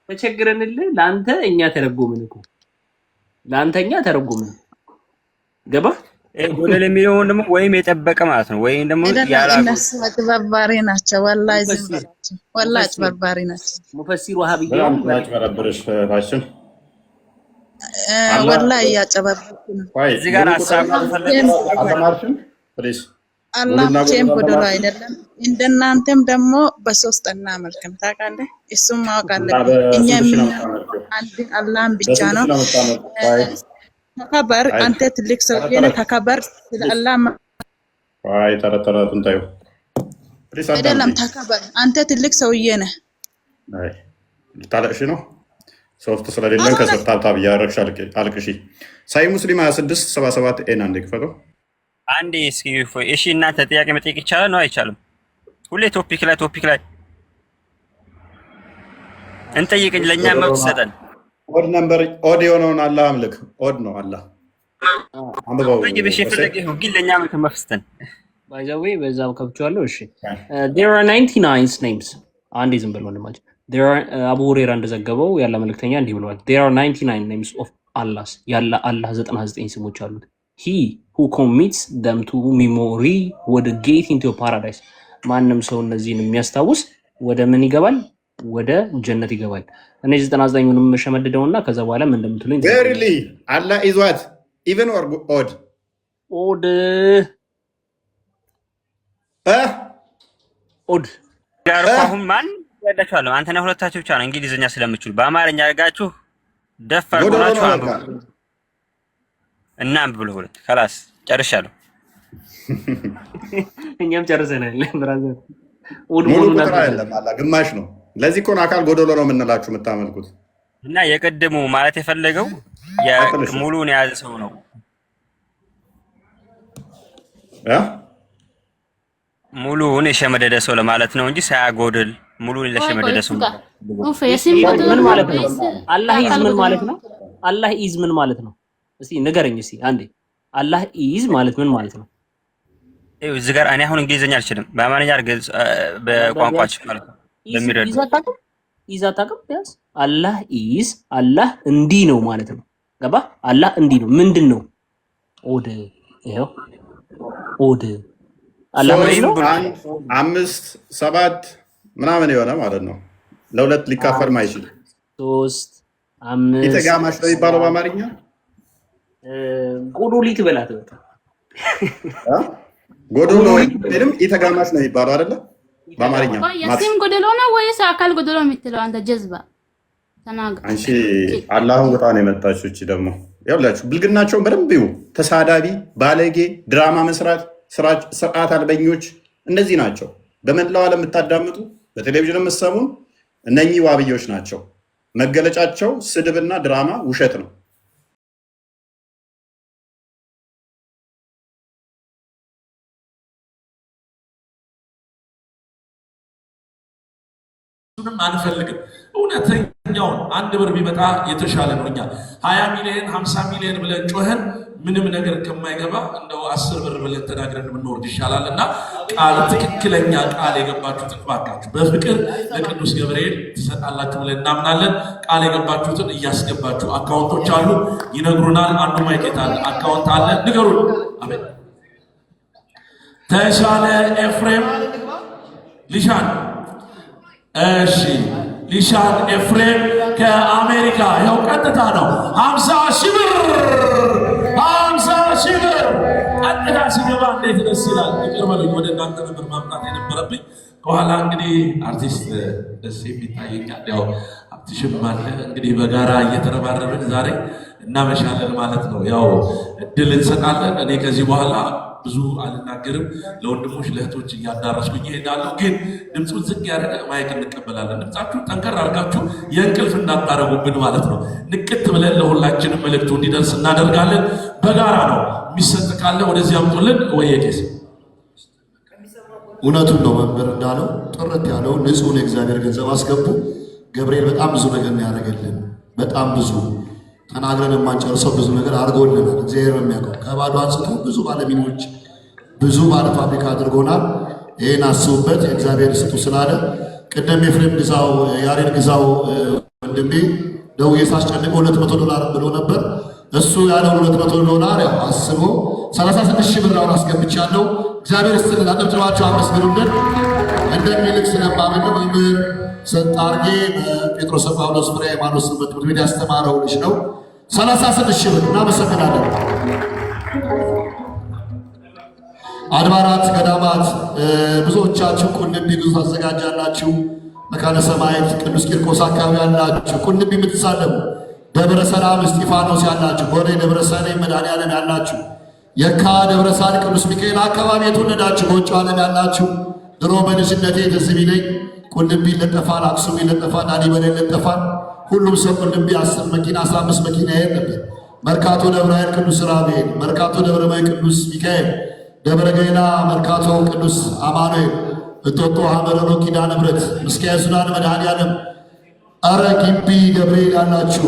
ተቸግረንልህ ለአንተ እኛ ተረጎምን እኮ ለአንተኛ ተረጎምን። ገባ? ጎደል የሚለውን ደግሞ ወይም የጠበቀ ማለት ነው። ወይም ደግሞ እነሱ አጭበርባሪ ናቸው። ወላሂ ዝም በላቸው። ወላሂ አጭበርባሪ ናቸው። ሙፈሲር ወሃቢያ ያጭበረብርሽ ፋሽን ወላሂ ያጨበረብኩ ነው። እዚህ ጋር ሀሳብ አልተማርሽም ፕሊዝ። አላህ ቼም ጎደሎ አይደለም። እንደናንተም ደግሞ በሶስት እናመልክም ታውቃለህ። እሱም ማወቅ አለብን። እኛ አንድ አላህን ብቻ ነው። ተከበር አንተ ትልቅ ሰውዬ ነህ። ተከበር ስለ አላህ አይ ተረተራቱን ታዩ አይደለም። ተከበር አንተ ትልቅ ሰውዬ ነህ። አይ ልታለቅሽ ነው። ሶፍት ስለሌለን ከሰጣታ ያረክሽ አልቅሺ። ሳይ ሙስሊም 2677 ኤን አንዴ ክፈተው አንዴ እስኪ። እሺ እናንተ ጥያቄ መጠየቅ ይቻላል ነው አይቻልም? ሁሌ ቶፒክ ላይ እንጠይቅ። ለኛ መብት ሰጠን። ኦድ ነምበር ኦድ የሆነውን አላህ አምልክ። ኦድ ነው አላህ አንብበው። በሽ ፈለገ ነው ግን ለኛ መብት መፍስተን ባይ ዘ ዌይ በዛው ከብቻለሁ። እሺ there are 99 names አንዴ ዝም ብሎ ወንድማችን there are አቡ ሁረይራ እንደዘገበው ያለ መልእክተኛ እንዲህ ብለዋል። there are 99 names of Allah ያለ አላህ 99 ስሞች አሉት። he who commits them to memory would get into paradise ማንም ሰው እነዚህን የሚያስታውስ ወደ ምን ይገባል? ወደ ጀነት ይገባል። እነዚህ 99ንም መሸመድደውና ከዛ በኋላ ምን እንደምትሉኝ verily Allah is what even or odd ኦድ ጋር አሁን ማን ያዳችኋል? አንተና ሁለታችሁ ብቻ ነው እንግሊዝኛ ስለምትችሉ በአማርኛ አድርጋችሁ ደፋር ሆናችሁ እናም ብሎ ሁለት خلاص ጨርሻለሁ። እኛም ጨርሰናል። ብራዘር ሙሉ ቁጥር አይደለም አላህ ግማሽ ነው። ለዚህ እኮ ነው አካል ጎደሎ ነው የምንላችሁ የምታመልኩት። እና የቀደሙ ማለት የፈለገው ሙሉን የያዘ ሰው ነው ሙሉን የሸመደደ ሰው ለማለት ነው እንጂ ሳያጎድል ሙሉን ለሸመደደ ሰው ነው። ምን ማለት ነው? አላህ ኢዝ ምን ማለት ነው? አላህ ኢዝ ምን ማለት ነው? እስቲ ንገረኝ እስቲ አንዴ። አላህ ኢዝ ማለት ምን ማለት ነው? እዚህ ጋር እኔ አሁን እንግሊዝኛ አልችልም። በአማርኛ አድርገህ በቋንቋችሁ ማለት ነው ለሚረዱ ኢዝ አታውቅም? ቢያንስ አላህ ኢዝ አላህ እንዲህ ነው ማለት ነው። ገባ? አላህ እንዲህ ነው ምንድን ነው? ኦድ ይሄው ኦድ አላህ ነው 5 7 ምናምን የሆነ ማለት ነው። ለሁለት ሊካፈል ማይችል 3 5 የተጋማሽ ነው የሚባለው በአማርኛ ጎዶሊት በላት በቃ ጎዶሎ ወይም የተጋማሽ ነው የሚባለው አይደለ? በአማርኛ ያሲም ጎዶሎ ነው ወይስ አካል ጎዶሎ የምትለው አንተ ጀዝባ ተናገር። አንቺ አላህን ወጣ ነው የመጣችው። እቺ ደግሞ ያውላችሁ ብልግናቸውን በደንብ ይው ተሳዳቢ፣ ባለጌ፣ ድራማ መስራት፣ ስርዓት አልበኞች እነዚህ ናቸው። በመላው ዓለም የምታዳምጡ በቴሌቪዥን የምትሰሙን እነኚህ ዋብዮች ናቸው። መገለጫቸው ስድብና ድራማ ውሸት ነው። አንፈልግም። እውነተኛውን አንድ ብር ቢመጣ የተሻለ ነው። እኛ 20 ሚሊዮን 50 ሚሊዮን ብለን ጮኸን ምንም ነገር ከማይገባ እንደው 10 ብር ብለን ተናግረን ብንወርድ ይሻላል። እና ቃል ትክክለኛ ቃል የገባችሁትን ባካችሁ በፍቅር ለቅዱስ ገብርኤል ትሰጣላችሁ ብለን እናምናለን። ቃል የገባችሁትን እያስገባችሁ አካውንቶች አሉ ይነግሩናል። አንዱ ማይኬት አለ አካውንት አለ ንገሩን። አሜን። ተሻለ ኤፍሬም ሊሻን እሺ ሊሻን ኤፍሬም ከአሜሪካ ያው ቀጥታ ነው 50,000 ብር 50,000 ብር ቀጥታ ሲገባ እንዴት ደስ ይላል። ይቀርበልኝ ወደ እናንተ ነበር ማምጣት የነበረብኝ። ከኋላ እንግዲህ አርቲስት ደስ የሚታየኛል ያው አብትሽም አለ። እንግዲህ በጋራ እየተረባረብን ዛሬ እናመሻለን ማለት ነው። ያው እድል እንሰጣለን። እኔ ከዚህ በኋላ ብዙ አልናገርም። ለወንድሞች ለእህቶች እያዳረስኩኝ እሄዳለሁ። ግን ድምፁን ዝቅ ያደረገ ማይክ እንቀበላለን። ድምፃችሁ ጠንከር አድርጋችሁ የእንቅልፍ እንዳታረጉብን ማለት ነው። ንቅት ብለን ለሁላችንም መልእክቱ እንዲደርስ እናደርጋለን። በጋራ ነው የሚሰጥ ካለ ወደዚህ አምጡልን። ወየቄስ እውነቱን ነው መምህር እንዳለው ጥርት ያለው ንጹህ የእግዚአብሔር ገንዘብ አስገቡ። ገብርኤል በጣም ብዙ ነገር ነው ያደረገልን። በጣም ብዙ ተናግረን የማንጨርሰው ብዙ ነገር አድርጎልናል። እግዚአብሔር የሚያውቀው ከባዶ አንስቶ ብዙ ባለሚኖች ብዙ ባለ ፋብሪካ አድርጎናል። ይሄን አስቡበት። እግዚአብሔር ስጡ ስላለ ቅድም ኤፍሬም ግዛው ያሬድ ግዛው ወንድሜ ደውዬ ሳስጨንቀው $200 ብሎ ነበር። እሱ ያለው $200 ያው አስቦ 36,000 ብር አሁን አስገብቻለሁ። እግዚአብሔር ይስጥልን። አጨብጭባችሁ አመስግኑልን። እንደሚልክ ስለማመን መምህር ሰጣርጌ በጴጥሮስ ጳውሎስ ፍሬ ሃይማኖት ትምህርት ቤት ያስተማረው ልጅ ነው። 36,000 ብር እናመሰግናለን። አድባራት ገዳማት ብዙዎቻችሁ ቁልቢ ብዙ ታዘጋጃላችሁ። መካነ ሰማያት ቅዱስ ቂርቆስ አካባቢ ያላችሁ ቁልቢ የምትሳለሙ ደብረ ሰላም እስጢፋኖስ ያላችሁ ቦሌ ደብረ ሰላም መድኃኔዓለም ያላችሁ የካ ደብረ ሳሌም ቅዱስ ሚካኤል አካባቢ የተወለዳችሁ በውጭ ዓለም ያላችሁ ድሮ በልጅነቴ ትዝ ቢለኝ ቁልቢ ይለጠፋል፣ አክሱም ይለጠፋል፣ ላሊበላ ይለጠፋል። ሁሉም ሰው ቁልቢ 10 መኪና 15 መኪና ይሄድ ነበር። መርካቶ ደብረ ኃይል ቅዱስ ራጉኤል፣ መርካቶ ደብረ ማይ ቅዱስ ሚካኤል፣ ደብረ ገይና መርካቶ ቅዱስ አማኑኤል፣ እቶቶ ሐመረሮ ኪዳነ ምሕረት፣ ምስካየ ኅዙናን መድኃኔዓለም፣ አረ ግቢ ገብርኤል ያላችሁ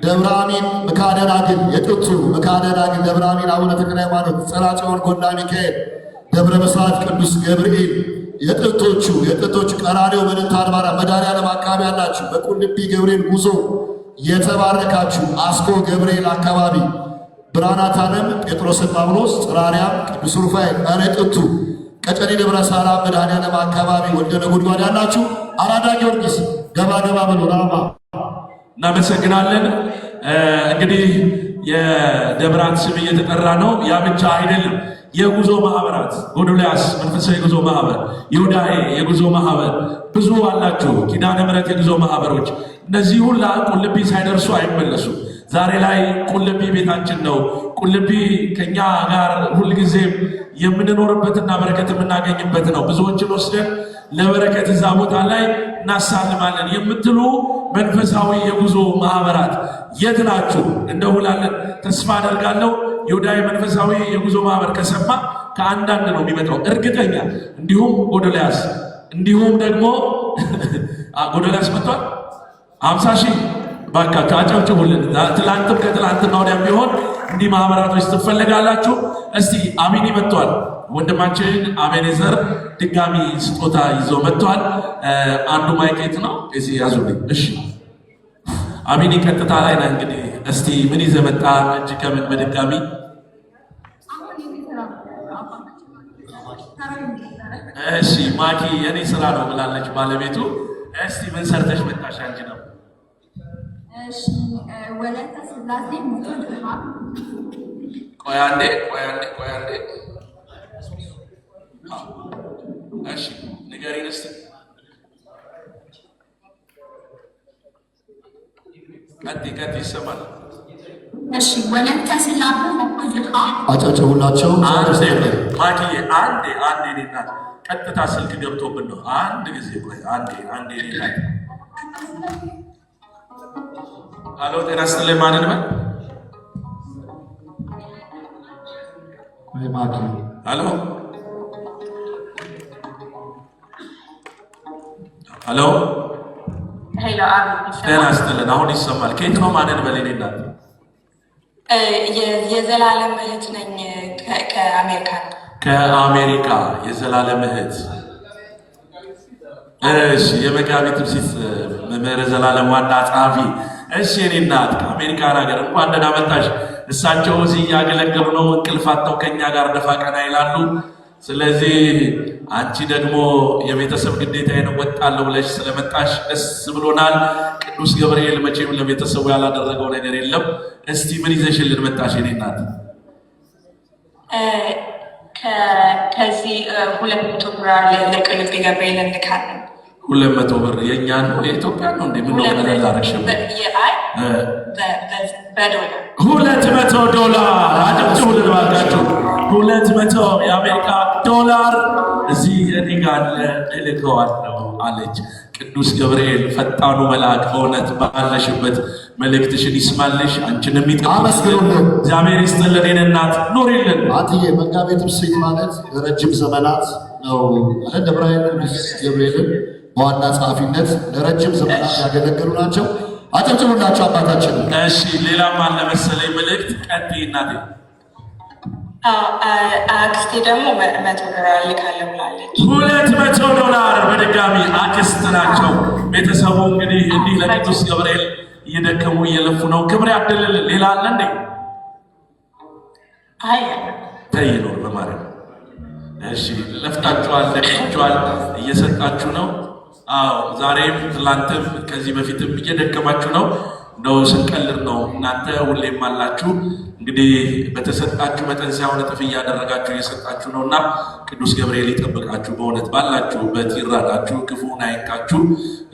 ደብረ አሚን መካነ ደናግል የጥንቱ መካነ ደናግል ደብረ አሚን አቡነ ተክለ ሃይማኖት፣ ጸራ ጽዮን ጎንዳ ሚካኤል፣ ደብረ መስራት ቅዱስ ገብርኤል የጥንቶቹ ቀራንዮ መድኃኔ ዓለም መድኃኔዓለም አካባቢ ያላችሁ በቁልቢ ገብርኤል ጉዞ የተባረካችሁ አስኮ ገብርኤል አካባቢ ብርሃናት ዓለም ጴጥሮስ ጳውሎስ ጽራሪያም ቅዱስ ሩፋኤል አረጥቱ ቀጨኔ ደብረ ሰላም መድኃኔዓለም አካባቢ ወልደ ነጎድጓድ ያላችሁ አራዳ ጊዮርጊስ ገባ ብሎ ራማ እናመሰግናለን። እንግዲህ የደብራት ስም እየተጠራ ነው። ያ ብቻ አይደለም። የጉዞ ማህበራት ጎዶልያስ መንፈሳዊ የጉዞ ማህበር፣ ይሁዳሄ የጉዞ ማህበር ብዙ አላችሁ። ኪዳነ ምሕረት የጉዞ ማህበሮች እነዚህ ሁላ ቁልቢ ሳይደርሱ አይመለሱም። ዛሬ ላይ ቁልቢ ቤታችን ነው። ቁልቢ ከኛ ጋር ሁልጊዜም የምንኖርበትና በረከት የምናገኝበት ነው። ብዙዎችን ወስደን ለበረከት እዛ ቦታ ላይ እናሳልማለን የምትሉ መንፈሳዊ የጉዞ ማህበራት የት ናችሁ? እንደውላለን ተስፋ አደርጋለሁ። ይሁዳሄ መንፈሳዊ የጉዞ ማህበር ከሰማ ከአንዳንድ ነው የሚመጣው እርግጠኛ። እንዲሁም ጎዶልያስ እንዲሁም ደግሞ ጎዶልያስ መጥቷል 50,000 ባካችሁ አጨብጭቡልን። ትላንትም ከትላንትና ወዲያም ቢሆን እንዲህ ማህበራቶች ትፈልጋላችሁ። እስቲ አሚኒ መጥቷል። ወንድማችን አቤኔዘር ድጋሚ ስጦታ ይዞ መጥቷል። አንዱ ማይኬት ነው እዚህ ያዙልኝ። እሺ አሚኒ ቀጥታ ላይ ነው። እንግዲህ እስቲ ምን ይዘህ መጣ? እጅ ከምን በድጋሚ እሺ ማኪ የኔ ስራ ነው ብላለች ባለቤቱ። እስቲ ምን ሰርተሽ መጣሽ አንቺ ነው? እሺ ወለተ ስላሴ ሙቶ ድርሃም። ቆይ አንዴ እሺ ንገሪን እስቲ። ቀጥ ይሰማል። እሺ ወለተ ስላሴ ሙቶድሃ አጨብጭቡላቸው። ማኪዬ አንዴ ኔና ቀጥታ ስልክ ገብቶብን ነው። አንድ ጊዜ ቆይ አንዴ ኔና አሎ ጤና ይስጥልኝ ማንን በል ማኪ አሎ ሄሎ አብ ጤና ይስጥልኝ አሁን ይሰማል። ከየት ነው ማንን በል ኔና የዘላለም እህት ነኝ ከአሜሪካ የዘላለም እህት። እሺ የመጋቢ ትምሲት መምህር ዘላለም ዋና ጸሐፊ። እሺ የኔ እናት ከአሜሪካን ሀገር እንኳን ደህና መጣሽ። እሳቸው እዚህ እያገለገሉ ነው። እንቅልፍ አጥተው ከኛ ጋር ደፋ ቀና ይላሉ። ስለዚህ አንቺ ደግሞ የቤተሰብ ግዴታዬን እወጣለሁ ብለሽ ስለመጣሽ ደስ ብሎናል። ቅዱስ ገብርኤል መቼም ለቤተሰቡ ያላደረገው ነገር የለም። እስቲ ምን ይዘሽልን መጣሽ የኔ እናት? ከዚህ 200 ብር ለቅዱስ ገብርኤል እንልካለን። 200 ብር የኛ ነው የኢትዮጵያ ነው እንዴ? ምን ነው ተላላረሽም? $200 አጨብጭቡልን ባካችሁ። 200 የአሜሪካ ዶላር እዚህ እኔ ጋር እልከዋለሁ አለች። ቅዱስ ገብርኤል ፈጣኑ መልአክ በእውነት ባለሽበት መልእክትሽን ይስማልሽ፣ አንቺንም ይጠብቅልን። እግዚአብሔር ይስጥልን። የኔ እናት ኑሪልን። አትዬ መጋቤ ትምስሕት ማለት ለረጅም ዘመናት ነው ደብረ ቅዱስ ገብርኤልን በዋና ጸሐፊነት ለረጅም ዘመናት ያገለገሉ ናቸው። አጨብጭቡላቸው አባታችን። እሺ ሌላም አለ መሰለኝ መልእክት። ቀጥይ እናቴ። አክስቴ ደግሞ $100 ልካለሁ ብላለች። $200 በድጋሚ አክስት ናቸው። ቤተሰቡ እንግዲህ እንዲህ ለቅዱስ ገብርኤል እየደከሙ እየለፉ ነው። ክብር ያድልልን። ሌላ አለ እንዴ? አይ ተይኖር በማርያም እሺ ለፍታችኋል፣ ደክማችኋል፣ እየሰጣችሁ ነው። አዎ ዛሬም ትላንትም ከዚህ በፊትም እየደከማችሁ ነው። እንደው ስንቀልድ ነው። እናንተ ሁሌም አላችሁ። እንግዲህ በተሰጣችሁ መጠን ሳይሆን እጥፍ እያደረጋችሁ እየሰጣችሁ ነውና ቅዱስ ገብርኤል ይጠብቃችሁ። በእውነት ባላችሁበት ይራዳችሁ፣ ክፉን አይንካችሁ።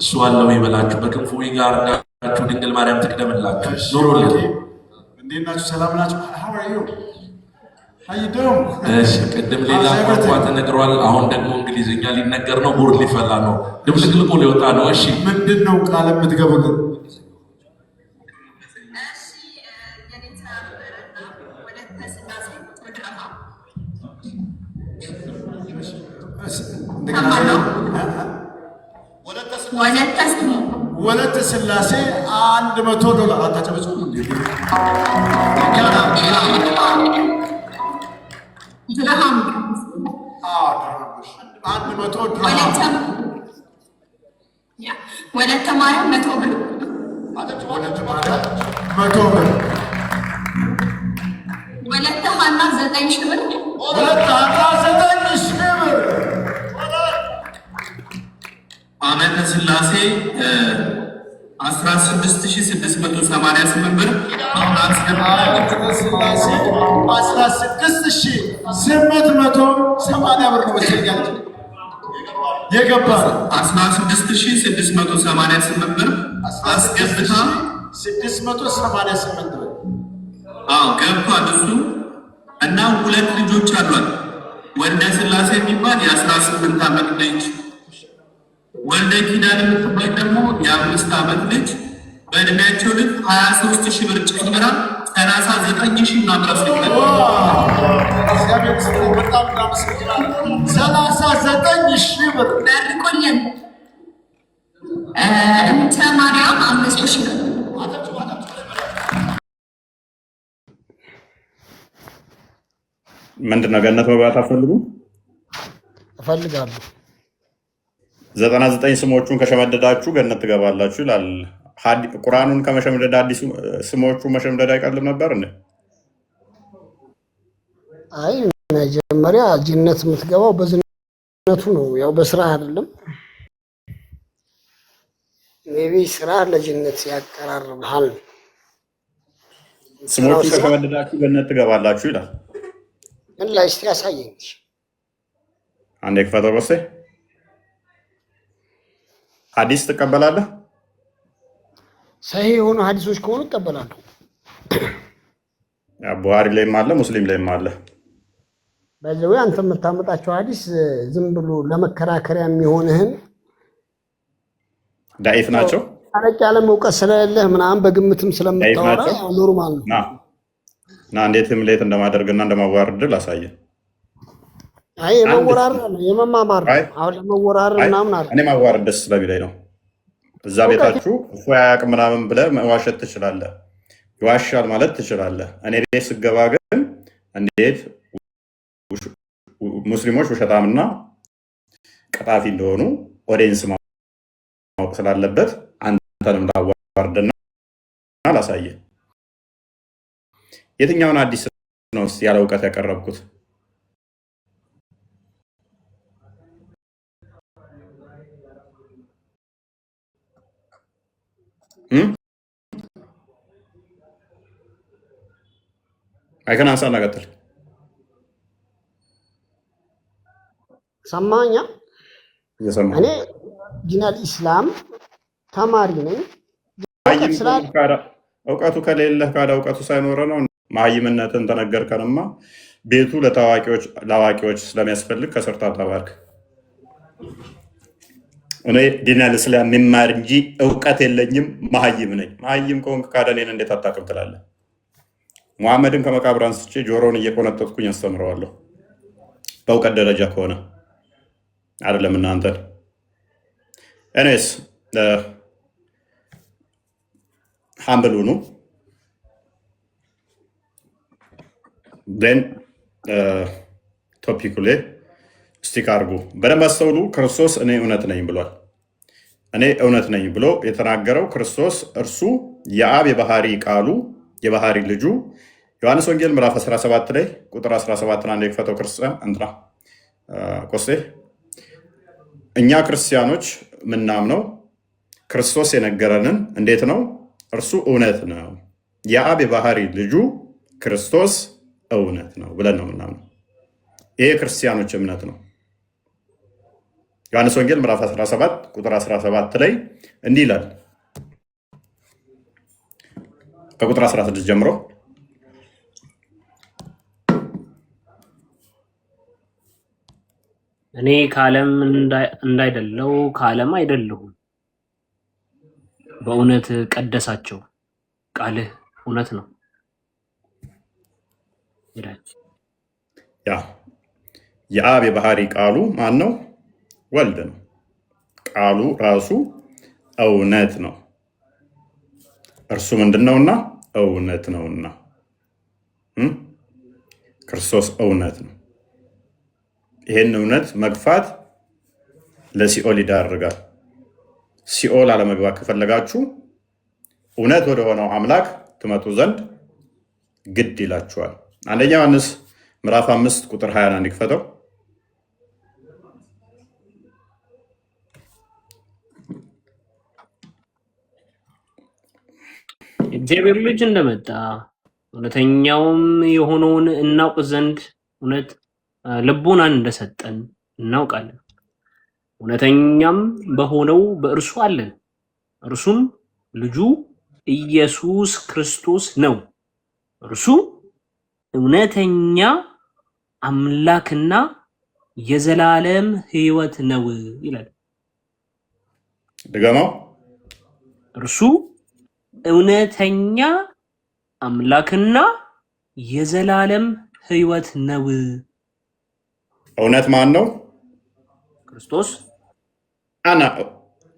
እሱ አለው ይበላችሁ፣ በክንፉ ጋር እንዳችሁ ድንግል ማርያም ትቅደምላችሁ። ኑሩልን። እንዴት ናችሁ? ሰላም ናችሁ? እሺ ቅድም ሌላ ቋንቋ ተነግሯል። አሁን ደግሞ እንግሊዝኛ ሊነገር ነው። ቦርድ ሊፈላ ነው። ድብልቅልቁ ሊወጣ ነው። እሺ ምንድን ነው ቃል የምትገቡልን? ወለተ ስላሴ $100 አታጨበጭቡ እንዴ? ድርሃም 100 ወለተ ማርያም 100 ብር። ወለተ ማርያም 100 ብር። ወለተ ሀና 9,000 ብር። ወለተ ሀና 9,000 ብር። አመተ ስላሴ 16,688 ብር። አሁን ስላሴ 16,880 ብር ነው መሰለኝ የገባ 16,688 ብር አስገብታ 688 ብር ገብቷል እሱ እና 2 ልጆች አሏት። ወልደ ስላሴ የሚባል የ18 ዓመት ልጅ፣ ወልደ ኪዳን የምትባል ደግሞ የ5 ዓመት ልጅ። በእድሜያቸው ልክ 23,000 ብር ጨምራ 39,000 ምናምን አስገብታለች። በጣም እናመሰግናለን። 39,000 ብር በርቆልን እንተ ማርያም 5,000 ብር። ምንድን ነው ገነት መግባት አትፈልጉ? እፈልጋለሁ። 99 ስሞቹን ከሸመደዳችሁ ገነት ትገባላችሁ ይላል። ቁርአኑን ከመሸምደድ አዲሱ ስሞቹ መሸምደድ አይቀልም ነበር እንዴ? አይ መጀመሪያ ጅነት የምትገባው በዝነቱ ነው፣ ያው በስራ አይደለም። ሜቢ ስራ ለጅነት ያቀራርብሃል። ስሞቹን ከሸመደዳችሁ ገነት ትገባላችሁ ይላል። ምን ላይ እስቲ ያሳየኝ። አንዴ ክፈተው። በሴ ሐዲስ ትቀበላለህ? ሰሂህ የሆኑ ሐዲሶች ከሆኑ እቀበላለሁ። ቡሃሪ ላይም አለ፣ ሙስሊም ላይም አለ። በዚህ አንተ የምታመጣቸው ሐዲስ ዝም ብሎ ለመከራከሪያ የሚሆንህን ዳኢፍ ናቸው። አረቅ ያለ እውቀት ስለሌለህ ምናምን በግምትም ስለምታወራ ኖርማል ነው። እና እንዴትም ሌት እንደማደርግና እንደማዋርድ ላሳየ። አይ የመወራረድ ነው የመማማር ነው። አሁን ለመወራረድ ምናምን አይደል። እኔ ማዋረድ ደስ ስለሚለኝ ነው። እዛ ቤታችሁ እፎ አያውቅም ምናምን ብለህ መዋሸት ትችላለህ። ይዋሻል ማለት ትችላለህ። እኔ ቤት ስገባ ግን እንዴት ሙስሊሞች ውሸታምና ቀጣፊ እንደሆኑ ኦዲየንስ ማወቅ ስላለበት አንተንም ላዋርድና ላሳየ። የትኛውን አዲስ ነው ያለ እውቀት ያቀረብኩት? አይከን አንሳና ቀጥል። ሰማኛ እኔ ዲናል ኢስላም ተማሪ ነኝ። እውቀቱ ከሌለህ ካለ እውቀቱ ሳይኖረ ነው መሀይምነትን ተነገርከንማ። ቤቱ ለአዋቂዎች ስለሚያስፈልግ ከስርታ ተባርክ። እኔ ዲናል ኢስላም የሚማር እንጂ እውቀት የለኝም፣ መሀይም ነኝ። መሀይም ከሆንክ ካደኔን እንዴት አታውቅም ትላለህ? ሙሐመድን ከመቃብር አንስቼ ጆሮውን እየቆነጠጥኩኝ አስተምረዋለሁ። በእውቀት ደረጃ ከሆነ አይደለም እናንተ። እኔስ ሀምብል ሁኑ። ን ቶፒኩ ላይ ስቲክ አድርጉ። በደንብ አስተውሉ። ክርስቶስ እኔ እውነት ነኝ ብሏል። እኔ እውነት ነኝ ብሎ የተናገረው ክርስቶስ እርሱ የአብ የባህሪ ቃሉ የባህሪ ልጁ ዮሐንስ ወንጌል ምዕራፍ 17 ላይ ቁጥር 17 አንድ የክፈተው ክርስቲያን እንትና ቆስቴ እኛ ክርስቲያኖች ምናምነው ክርስቶስ የነገረንን እንዴት ነው? እርሱ እውነት ነው፣ የአብ የባህሪ ልጁ ክርስቶስ እውነት ነው ብለን ነው ምናምነው። ይሄ ክርስቲያኖች እምነት ነው። ዮሐንስ ወንጌል ምዕራፍ 17 ቁጥር 17 ላይ እንዲህ ይላል። ከቁጥር 16 ጀምሮ እኔ ከዓለም እንዳይደለው ከዓለም አይደለሁም፣ በእውነት ቀደሳቸው፣ ቃልህ እውነት ነው ይላል። የአብ የባህሪ ቃሉ ማን ነው? ወልድ ነው። ቃሉ ራሱ እውነት ነው። እርሱ ምንድን ነውና? እውነት ነውና። ክርስቶስ እውነት ነው። ይሄን እውነት መግፋት ለሲኦል ይዳርጋል። ሲኦል አለመግባት ከፈለጋችሁ እውነት ወደ ሆነው አምላክ ትመጡ ዘንድ ግድ ይላችኋል። አንደኛ ዮሐንስ ምዕራፍ 5 ቁጥር 21 ይክፈተው። እግዚአብሔር ልጅ እንደመጣ እውነተኛውም የሆነውን እናውቅ ዘንድ እውነት ልቦናን እንደሰጠን እናውቃለን። እውነተኛም በሆነው በእርሱ አለን፣ እርሱም ልጁ ኢየሱስ ክርስቶስ ነው። እርሱ እውነተኛ አምላክና የዘላለም ሕይወት ነው ይላል። ድገማው። እርሱ እውነተኛ አምላክና የዘላለም ሕይወት ነው። እውነት ማን ነው? ክርስቶስ።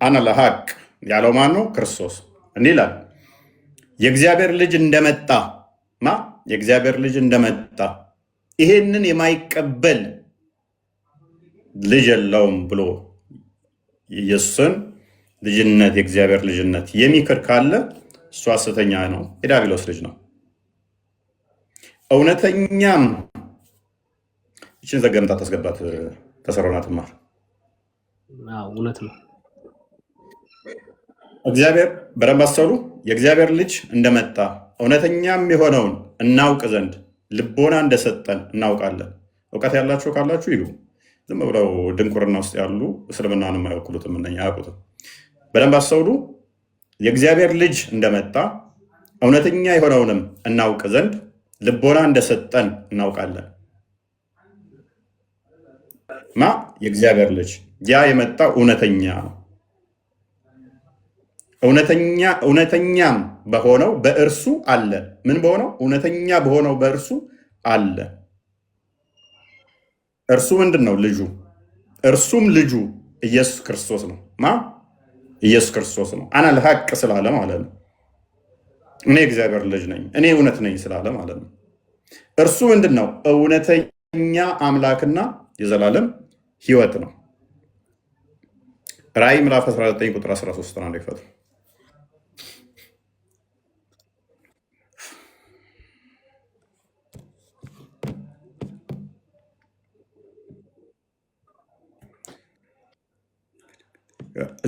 አና ለሐቅ ያለው ማን ነው? ክርስቶስ። እንዲህ ይላል የእግዚአብሔር ልጅ እንደመጣ የእግዚአብሔር ልጅ እንደመጣ ይሄንን የማይቀበል ልጅ የለውም ብሎ ኢየሱስን ልጅነት የእግዚአብሔር ልጅነት የሚክር ካለ እሱ ሐሰተኛ ነው፣ የዲያብሎስ ልጅ ነው። እውነተኛም ይችን ዘገምታ ታስገባት ተሰሮና ትማር እውነት ነው። እግዚአብሔር በደንብ አስተውሉ። የእግዚአብሔር ልጅ እንደመጣ እውነተኛም የሆነውን እናውቅ ዘንድ ልቦና እንደሰጠን እናውቃለን። እውቀት ያላቸው ካላችሁ ይሉ ዝም ብለው ድንቁርና ውስጥ ያሉ እስልምናን የማይወክሉትም እነኛ አያውቁትም። በደንብ አስተውሉ። የእግዚአብሔር ልጅ እንደመጣ እውነተኛ የሆነውንም እናውቅ ዘንድ ልቦና እንደሰጠን እናውቃለን። የእግዚአብሔር ልጅ ያ የመጣው እውነተኛ ነው። እውነተኛም በሆነው በእርሱ አለ። ምን በሆነው? እውነተኛ በሆነው በእርሱ አለ። እርሱ ምንድን ነው? ልጁ። እርሱም ልጁ ኢየሱስ ክርስቶስ ነው። ኢየሱስ ክርስቶስ ነው። አና ለሐቅ ስላለ ማለት ነው። እኔ እግዚአብሔር ልጅ ነኝ፣ እኔ እውነት ነኝ ስላለ ማለት ነው። እርሱ ምንድን ነው? እውነተኛ አምላክና የዘላለም ሕይወት ነው። ራእይ ምዕራፍ 19 ቁጥር 13 ነው። እንደፈቱ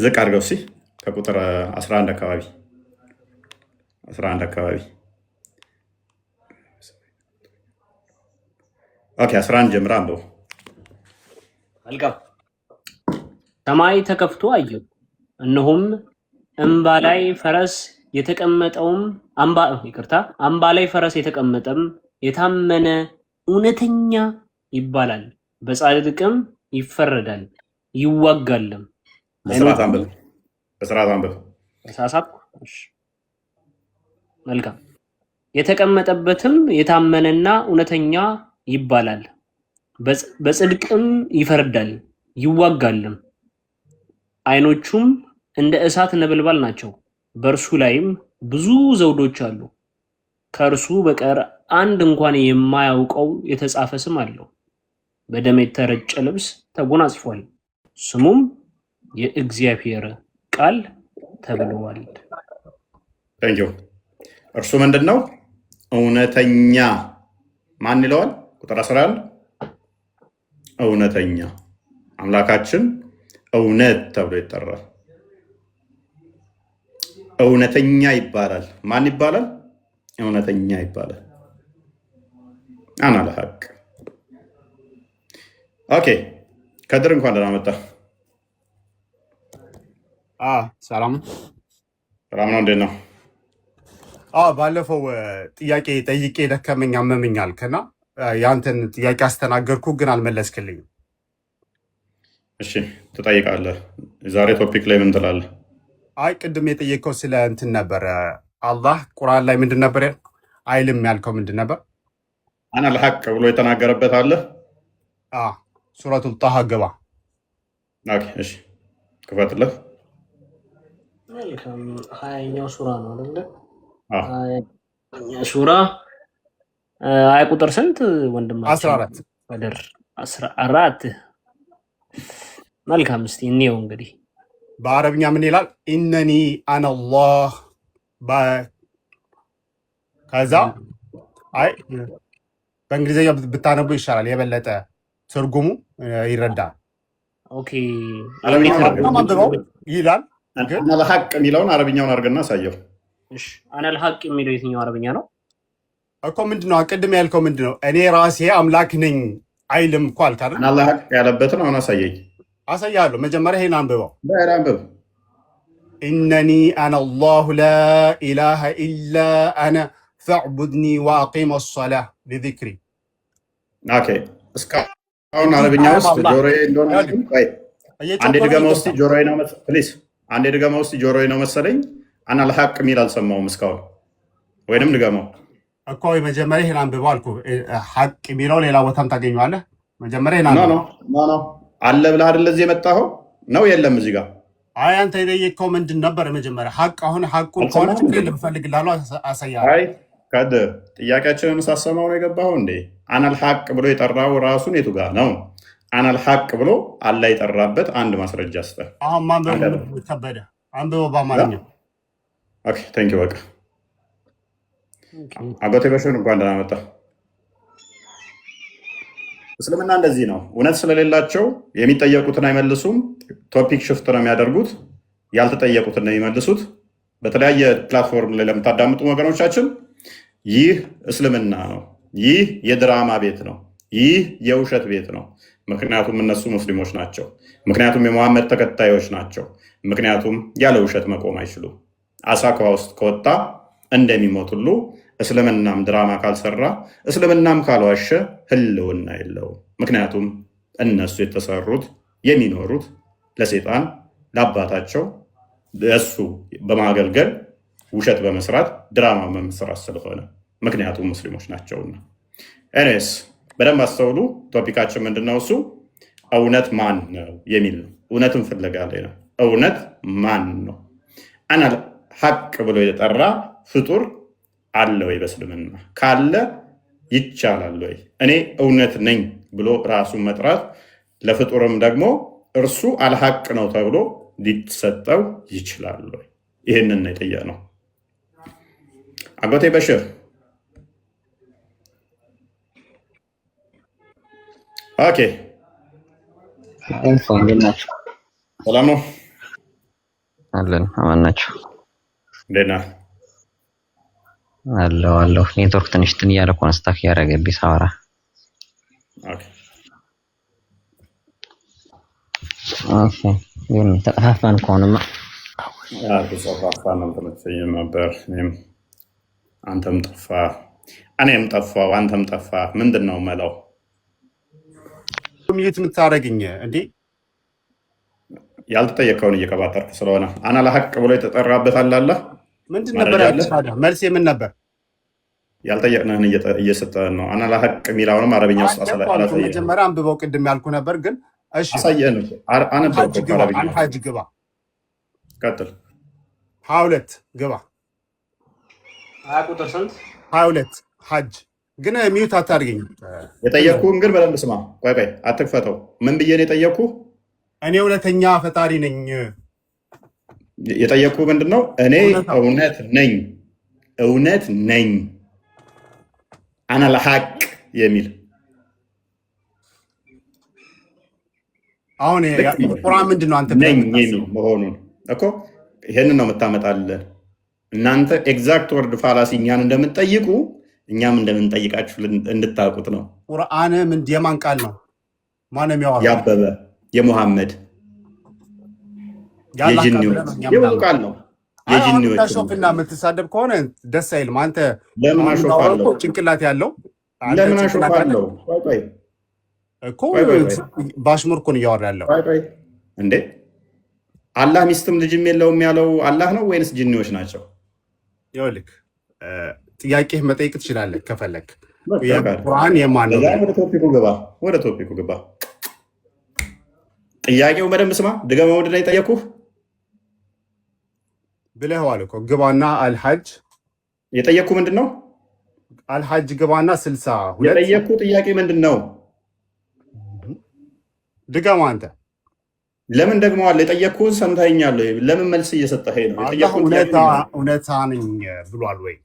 ዝቅ አድርገው እስኪ ከቁጥር 11 አካባቢ 11 ጀምራ አንብበው። መልካም። ሰማይ ተከፍቶ አየሁ፣ እነሆም አምባ ላይ ፈረስ የተቀመጠም የታመነ እውነተኛ ይባላል፣ በጻድቅም ይፈረዳል ይዋጋልም። በስርዓት አንብብ። መልካም። የተቀመጠበትም የታመነና እውነተኛ ይባላል፣ በጽድቅም ይፈርዳል ይዋጋልም። ዓይኖቹም እንደ እሳት ነበልባል ናቸው፣ በእርሱ ላይም ብዙ ዘውዶች አሉ። ከእርሱ በቀር አንድ እንኳን የማያውቀው የተጻፈ ስም አለው። በደም የተረጨ ልብስ ተጎናጽፏል፣ ስሙም የእግዚአብሔር ቃል ተብለዋል። ታንኪዩ። እርሱ ምንድን ነው? እውነተኛ። ማን ይለዋል? ቁጥር 11 እውነተኛ አምላካችን እውነት ተብሎ ይጠራል። እውነተኛ ይባላል። ማን ይባላል? እውነተኛ ይባላል። አና ለሐቅ። ኦኬ፣ ከድር እንኳን ደህና መጣ። ሰላም ነው። እንዴት ነው? ባለፈው ጥያቄ ጠይቄ ደከመኝ አመመኝ አልክና ያንተን ጥያቄ አስተናገርኩ፣ ግን አልመለስክልኝም። እሺ ትጠይቃለህ። ዛሬ ቶፒክ ላይ ምን ትላለህ? አይ ቅድም የጠየቀው ስለ እንትን ነበር። አላህ ቁርአን ላይ ምንድን ነበር አይልም ያልከው ምንድን ነበር? አና ለሐቅ ብሎ የተናገረበት አለ። ሱረቱል ጣሃ ገባ። ኦኬ እሺ ክፈትልህ። መልካም። 20ኛው ሱራ ነው አይደል? ሱራ አይ ቁጥር ስንት ወንድማችን? 14 ወደር 14። መልካም። እስቲ እንየው እንግዲህ በአረብኛ ምን ይላል? ኢነኒ አነላህ ከዛ አይ በእንግሊዝኛ ብታነቡ ይሻላል፣ የበለጠ ትርጉሙ ይረዳል። ኦኬ ይላል። አና ለሐቅ የሚለውን አረብኛውን አድርገና አሳየው። እሺ አና ለሐቅ የሚለው የትኛው አረብኛ ነው እኮ? ምንድነው ቅድም ያልከው ምንድነው? እኔ ራሴ አምላክ ነኝ አይልም እኮ አልክ አይደል? አና ለሐቅ ያለበትን አሁን አሳየኝ። አሳያለሁ። መጀመሪያ ይሄን አንብበው። አንብብ። ኢነኒ አነላሁ ላ ኢላሃ ኢላ አነ ፈዕቡድኒ ወአቂም ሰላህ ሊዚክሪ። ኦኬ እስካሁን አረብኛ ውስጥ ጆሮዬ እንደሆነ አንዴ ድገመው እስኪ። ጆሮዬ ነው ፕሊዝ፣ አንዴ ድገመው እስኪ። ጆሮዬ ነው መሰለኝ አና ለሐቅ የሚል አልሰማሁም እስካሁን። ወይንም ድገመው እኮ መጀመሪያ ይሄን አንብበው አልኩ። ሐቅ የሚለው ሌላ ቦታም ታገኘዋለህ። መጀመሪያ ይሄን አንብበው ነው አለ ብለህ አይደል እዚህ የመጣኸው ነው? የለም እዚህ ጋር። አይ አንተ የጠየቀው ምንድን ነበር? መጀመሪያ ሐቅ። አሁን ሐቁን ከሆነ ችግር ልፈልግልሃለሁ፣ አሳያለሁ። አይ ከድር ጥያቄያችንን ሳሰማው ነው የገባኸው እንዴ? አናል ሐቅ ብሎ የጠራው ራሱን የቱ ጋር ነው? አናል ሐቅ ብሎ አላህ የጠራበት አንድ ማስረጃ ስጠህ። አሁን ማንበብ ከበደ፣ አንብበው በአማርኛ። ኦኬ ቴንኪው። በቃ አጎቴ በሽር እንኳን ደህና መጣ። እስልምና እንደዚህ ነው። እውነት ስለሌላቸው የሚጠየቁትን አይመልሱም። ቶፒክ ሽፍት ነው የሚያደርጉት። ያልተጠየቁትን ነው የሚመልሱት። በተለያየ ፕላትፎርም ላይ ለምታዳምጡ ወገኖቻችን ይህ እስልምና ነው። ይህ የድራማ ቤት ነው። ይህ የውሸት ቤት ነው። ምክንያቱም እነሱ ሙስሊሞች ናቸው። ምክንያቱም የመሐመድ ተከታዮች ናቸው። ምክንያቱም ያለ ውሸት መቆም አይችሉም። አሳ ከውሃ ውስጥ ከወጣ እንደሚሞት ሁሉ እስልምናም ድራማ ካልሰራ እስልምናም ካልዋሸ ህልውና የለውም። ምክንያቱም እነሱ የተሰሩት የሚኖሩት ለሰይጣን ለአባታቸው እሱ በማገልገል ውሸት በመስራት ድራማ በመስራት ስለሆነ ምክንያቱም ሙስሊሞች ናቸውና። ኤኒዌይስ በደንብ አስተውሉ። ቶፒካችን ምንድነው? እሱ እውነት ማን ነው የሚል ነው። እውነትን ፍለጋ ላይ ነው። እውነት ማን ነው? አና ሐቅ ብሎ የጠራ ፍጡር አለ ወይ? በእስልምና ካለ ይቻላል ወይ? እኔ እውነት ነኝ ብሎ ራሱን መጥራት ለፍጡርም ደግሞ እርሱ አልሐቅ ነው ተብሎ ሊሰጠው ይችላል ወይ? ይህንን ነው የጠየቅነው። አጎቴ በሽር ኦኬ፣ እንዴት ናቸው? ሰላም ነው አለን። አማን ናቸው? እንዴት ነህ? አለሁ። ኔትወርክ ትንሽ ትን እያለ እኮ ነው ስታክ ያደረገብኝ ሳወራ። ኦኬ ይሁን። ተጠፋፋን ከሆነማ ተጠፋፋን ነው ተመሰየም ነበር። አንተም ጠፋ፣ እኔም ጠፋው፣ አንተም ጠፋ። ምንድን ነው መለው? ሚዩት የምታደርግኝ እንዴ? ያልተጠየቀውን እየቀባጠርክ ስለሆነ አና ለሐቅ ብሎ የተጠራበት አለ። ምንድን ነበር ያልተሳዳ መልስ የምን ነበር? ያልጠየቅንህን እየሰጠህን ነው። አና ለሐቅ የሚለውንም አረብኛ ውስጥ አላሳየህም። መጀመሪያ አንብበው ቅድም ያልኩ ነበር ግን እሺ አሳየህን። አነበብኩ። ሐጅ ግባ። ቀጥል። 22 ግባ። 20 ቁጥር ስንት? 22 ሐጅ ግን ሚዩት አታድርገኝ። የጠየቅኩህን ግን በደንብ ስማ። ቆይ አትክፈተው። ምን ብዬ ነው የጠየቅኩህ? እኔ እውነተኛ ፈጣሪ ነኝ። የጠየቅኩህ ምንድን ነው? እኔ እውነት ነኝ አና ለሐቅ የሚል አሁን ቁርአን ምንድን ነው? አንተ ነኝ የሚል መሆኑን እኮ ይሄንን ነው የምታመጣልን። እናንተ ኤግዛክት ወርድ ፋላሲ እኛን እንደምትጠይቁ እኛም እንደምንጠይቃችሁ እንድታውቁት ነው። ቁርአን ምን የማን ቃል ነው? ማንም ያወራ ያበበ የሙሐመድ የጂኒዎች የብዙ ቃል ነው። የጂኒዎች ታሾፍና የምትሳደብ ከሆነ ደስ አይልም። አንተ ለምን አሾፋለሁ? ጭንቅላት ያለው ለምን አሾፋለሁ? ቆይ እኮ ባሽሙር እኮ ነው እያወራ ያለው እንዴ። አላህ ሚስትም ልጅም የለውም ያለው አላህ ነው ወይንስ ጂኒዎች ናቸው? ይኸውልህ ጥያቄህ መጠየቅ ትችላለህ ከፈለክ። ቁርአን የማን ነው? ወደ ቶፒኩ ግባ። ጥያቄው በደንብ ስማ። ድገመው። ምንድን ነው የጠየኩህ ብለኸዋል እኮ ግባና አልሐጅ። የጠየኩህ ምንድን ነው? አልሐጅ ግባና 62 የጠየኩህ ጥያቄ ምንድን ነው? ድገማ አንተ። ለምን ደግመዋል? የጠየኩህን ሰምተኸኛል ወይ? ለምን መልስ እየሰጠኸኝ ነው? እውነታ ነኝ ብሏል ወይ?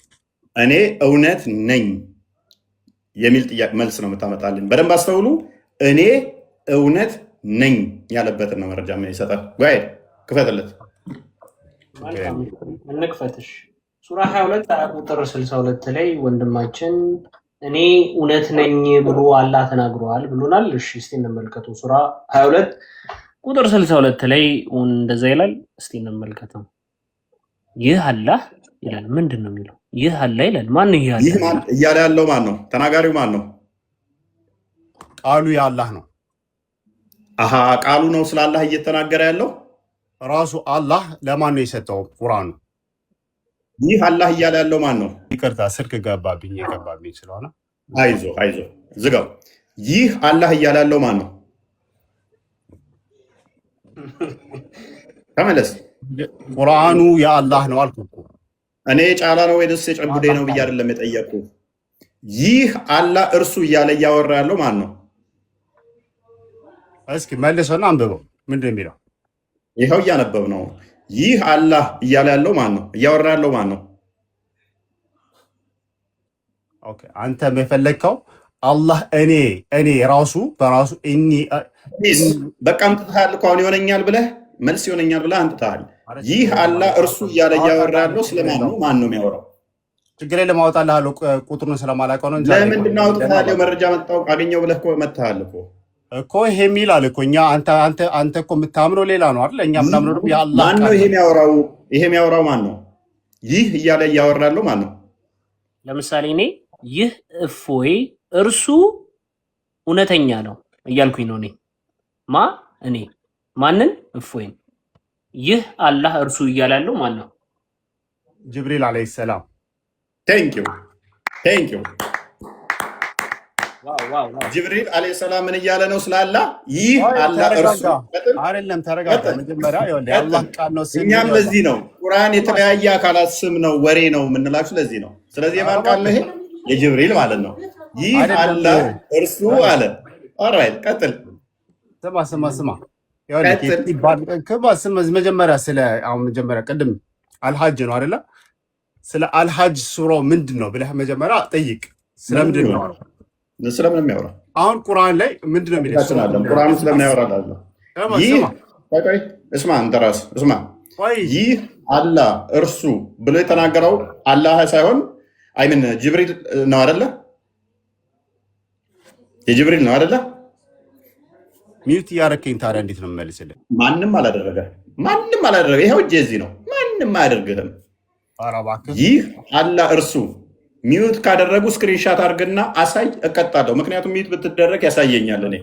እኔ እውነት ነኝ የሚል ጥያቄ መልስ ነው የምታመጣልኝ። በደንብ አስተውሉ። እኔ እውነት ነኝ ያለበትን ነው መረጃ ይሰጣል። ጓይ ክፈትለት። እንክፈትሽ። ሱራ 22 ቁጥር 62 ላይ ወንድማችን እኔ እውነት ነኝ ብሎ አላህ ተናግሯል ብሎናል። እሺ እስቲ እንመልከተው። ሱራ 22 ቁጥር 62 ላይ እንደዛ ይላል። እስቲ እንመልከተው። ይህ አላህ ይላል። ምንድን ነው የሚለው? ይህ አላህ ይላል። ማን ነው ይህ አላህ እያለ ያለው? ማን ነው ተናጋሪው? ማን ነው? ቃሉ የአላህ ነው። አሃ ቃሉ ነው ስለ አላህ እየተናገረ ያለው ራሱ አላህ ለማን ነው የሰጠው ቁርአኑ? ይህ አላህ እያለ ያለው ማን ነው? ይቅርታ ስልክ ገባብኝ ስለሆነ አይዞ ዝጋው። ይህ አላህ እያለ ያለው ማን ነው? ተመለስ። ቁርአኑ የአላህ ነው አልኩ። እኔ ጫላ ነው ወይስ የጨቡዴ ነው ብዬ አይደለም የጠየቅኩ። ይህ አላህ እርሱ እያለ እያወራ ያለው ማን ነው? እስኪ መልሰና አንብበው። ምንድን ነው የሚለው? ይኸው እያነበብ ነው። ይህ አላህ እያለ ያለው ማን ነው? እያወራ ያለው ማን ነው? ኦኬ አንተ የፈለግከው አላህ እኔ ራሱ በራሱ በቃ አምጥተሃል እኮ አሁን ይሆነኛል ብለህ መልስ ይሆነኛል ብለህ አምጥተሃል። ይህ አላህ እርሱ እያለ እያወራ ያለው ስለማን ነው? ማን ነው የሚያወራው? ችግር የለም አወጣልሃለሁ። ቁጥሩን ስለማላውቀው ነው እንጂ ለምንድን ነው አውጥተሃል? መረጃ መጣው አገኘው ብለህ እኮ መጥተሃል እኮ ይሄ የሚላል እኮ አንተ እኮ የምታምነው ሌላ ነው አይደል? እኛ ምናምነው ደግሞ የአላህ ማን ነው ይሄ የሚያወራው? ማን ነው? ይህ እያለ እያወራ ያለው ማን ነው? ለምሳሌ እኔ ይህ እፎይ እርሱ እውነተኛ ነው እያልኩኝ ነው። እኔ ማንን? እፎይን። ይህ አላህ እርሱ እያላለው ማን ነው? ጅብሪል አለይሂ ሰላም። ቴንክ ዩ ጅብሪል አለይሂ ሰላም ምን እያለ ነው ስላላ? ይህ አላህ እርሱ አይደለም። ተረጋጋ። መጀመሪያ ይኸውልህ የአላህ ቃል ነው። እኛም ለዚህ ነው ቁርአን የተለያየ አካላት ስም ነው ወሬ ነው የምንላችሁ ለዚህ ነው። ስለዚህ የማን ቃል ነው ይሄ? የጅብሪል ማለት ነው። ይህ አላህ እርሱ አለ። ኦልራይት ቀጥል። ስማ መጀመሪያ ስለ አሁን መጀመሪያ ቅድም አልሐጅ ነው አይደለ? ስለ አልሐጅ ሱራው ምንድን ነው ብለህ መጀመሪያ ጠይቅ። ስለምንድን ነው ስለምን የሚያወራ? አሁን ቁርአን ላይ ምንድን ነው የሚለው? ቁርአኑ ስለምን ያወራል? እስማ አንተ ራስህ እስማ። ይህ አላህ እርሱ ብሎ የተናገረው አላህ ሳይሆን አይምን ጅብሪል ነው አይደለ? የጅብሪል ነው አይደለ? ሚውት እያደረከኝ ታዲያ እንዴት ነው የምመልስልህ? ማንም አላደረገ። ይኸው እጄ እዚህ ነው። ማንም አያደርግህም። ይህ አላህ እርሱ ሚውት ካደረጉ ስክሪንሻት አድርግና አሳይ፣ እቀጣለሁ። ምክንያቱም ሚውት ብትደረግ ያሳየኛል። እኔ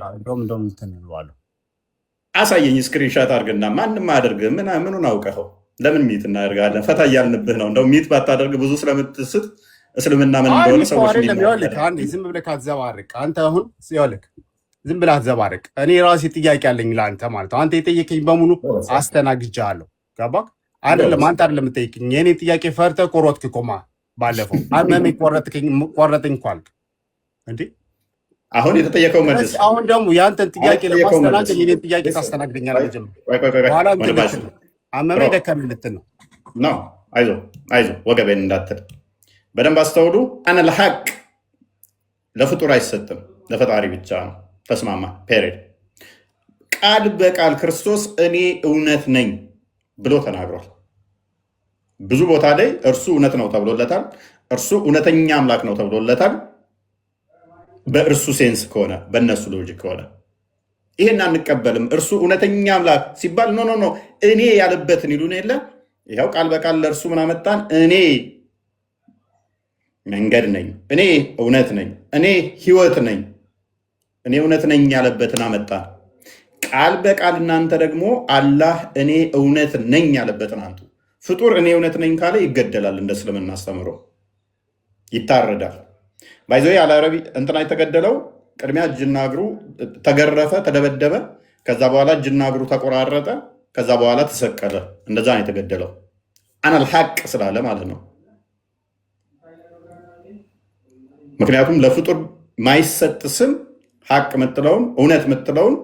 አሳየኝ፣ ስክሪንሻት አድርግና። ማንም አያደርግህም። ምኑን አውቀኸው? ለምን ሚውት እናደርጋለን? ፈታ እያልንብህ ነው። እንደው ሚውት ባታደርግ ብዙ ስለምትስት እስልምና ምን እንደሆነ ሰዎች ዝም ብለህ አትዘባርቅ። አንተ አሁን ዝም ብለህ አትዘባርቅ። እኔ ራሴ ጥያቄ አለኝ ለአንተ ማለት ነው። አንተ የጠየቀኝ በሙሉ አስተናግጃለሁ። ገባህ አይደለም? አንተ አይደለም የምጠይቅኝ። የእኔ ጥያቄ ፈርተህ ቆረጥክ እኮ ባለፈው አመመኝ ቆረጠኝ እኮ አልክ እንዴ? አሁን የተጠየቀው መልስ። አሁን ደግሞ የአንተን ጥያቄ ለማስተናገድ የእኔን ጥያቄ ታስተናግደኛለህ። በኋላ አመመኝ ደከመኝ ልትል ነው። አይዞህ ወገቤን እንዳትል በደንብ አስተውሉ። አነ ለሐቅ ለፍጡር አይሰጥም፣ ለፈጣሪ ብቻ ነው። ተስማማ። ፔሬድ። ቃል በቃል ክርስቶስ እኔ እውነት ነኝ ብሎ ተናግሯል። ብዙ ቦታ ላይ እርሱ እውነት ነው ተብሎለታል። እርሱ እውነተኛ አምላክ ነው ተብሎለታል። በእርሱ ሴንስ ከሆነ በእነሱ ሎጂክ ከሆነ ይሄን አንቀበልም። እርሱ እውነተኛ አምላክ ሲባል ኖ እኔ ያለበትን ይሉን የለ። ይኸው ቃል በቃል ለእርሱ ምን አመጣን? እኔ መንገድ ነኝ፣ እኔ እውነት ነኝ፣ እኔ ህይወት ነኝ፣ እኔ እውነት ነኝ ያለበትን አመጣን። ቃል በቃል እናንተ ደግሞ አላህ እኔ እውነት ነኝ ያለበትን አንቱ። ፍጡር እኔ እውነት ነኝ ካለ ይገደላል። እንደ እስልምና አስተምሮ ይታረዳል። ባይዘ አልአረቢ እንትና የተገደለው ቅድሚያ እጅና እግሩ ተገረፈ፣ ተደበደበ። ከዛ በኋላ እጅና እግሩ ተቆራረጠ። ከዛ በኋላ ተሰቀለ። እንደዛ ነው የተገደለው። አነል ሐቅ ስላለ ማለት ነው። ምክንያቱም ለፍጡር ማይሰጥ ስም ሐቅ ምትለውን እውነት ምትለውን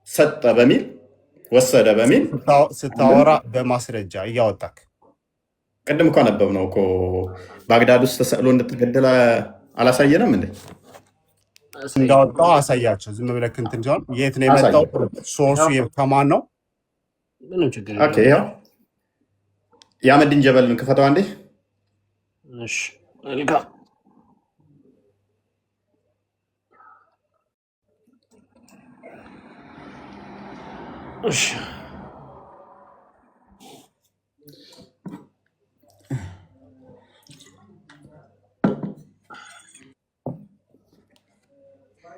ሰጠ በሚል ወሰደ በሚል ስታወራ በማስረጃ እያወጣክ ቅድም እኮ ነበብ ነው እኮ ባግዳድ ውስጥ ተሰቅሎ እንደተገደለ አላሳየንም እንዴ? እንዳወጣው አሳያቸው። ዝም ብለህ እንትን ሲሆን የት ነው የመጣው? ሶርሱ ከማን ነው? ምንም ችግር ኦኬ። ያው የአመድን ጀበልን ክፈተው አንዴ። እሺ መልካም። እሺ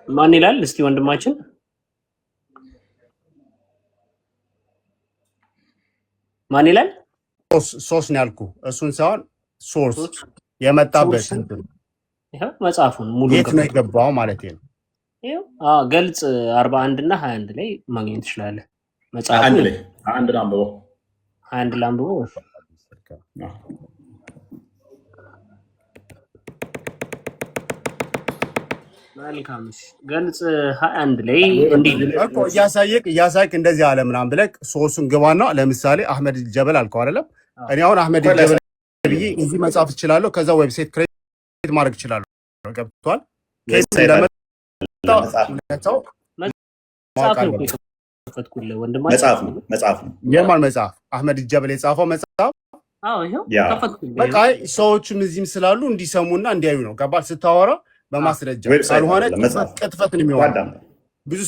ማን ይላል እስቲ ወንድማችን? ማን ይላል? ሶርስ ነው ያልኩህ። እሱን ሳይሆን ሶርስ የመጣበት ይሄው መጽሐፉን ሙሉ የት ነው የገባው ማለት ነው። ይሄው ገልጽ 41 እና 21 ላይ ማግኘት ትችላለህ። መጽሐፉ አንድ ላምበው 21 ላምበው። መልካም። ገልጽ 21 ላይ እንዲህ እኮ እያሳየክ እንደዚህ አለ ምናምን ብለህ ሶስቱን ግባና ለምሳሌ አህመድ ጀበል አልከው አይደለም? እኔ አሁን አህመድ ጀበል ብዬ እዚህ መጻፍ እችላለሁ። ከዛ ዌብሳይት ክሬት ማድረግ እችላለሁ። ገብቷል? መጽሐፍ ነው። የማን መጽሐፍ? አህመድ ጀበል የጻፈው መጽሐፍ። በቃ ሰዎችም እዚህም ስላሉ እንዲሰሙና እንዲያዩ ነው። ገባል? ስታወራ በማስረጃ ካልሆነ ቅጥፈትን የሚሆን ብዙ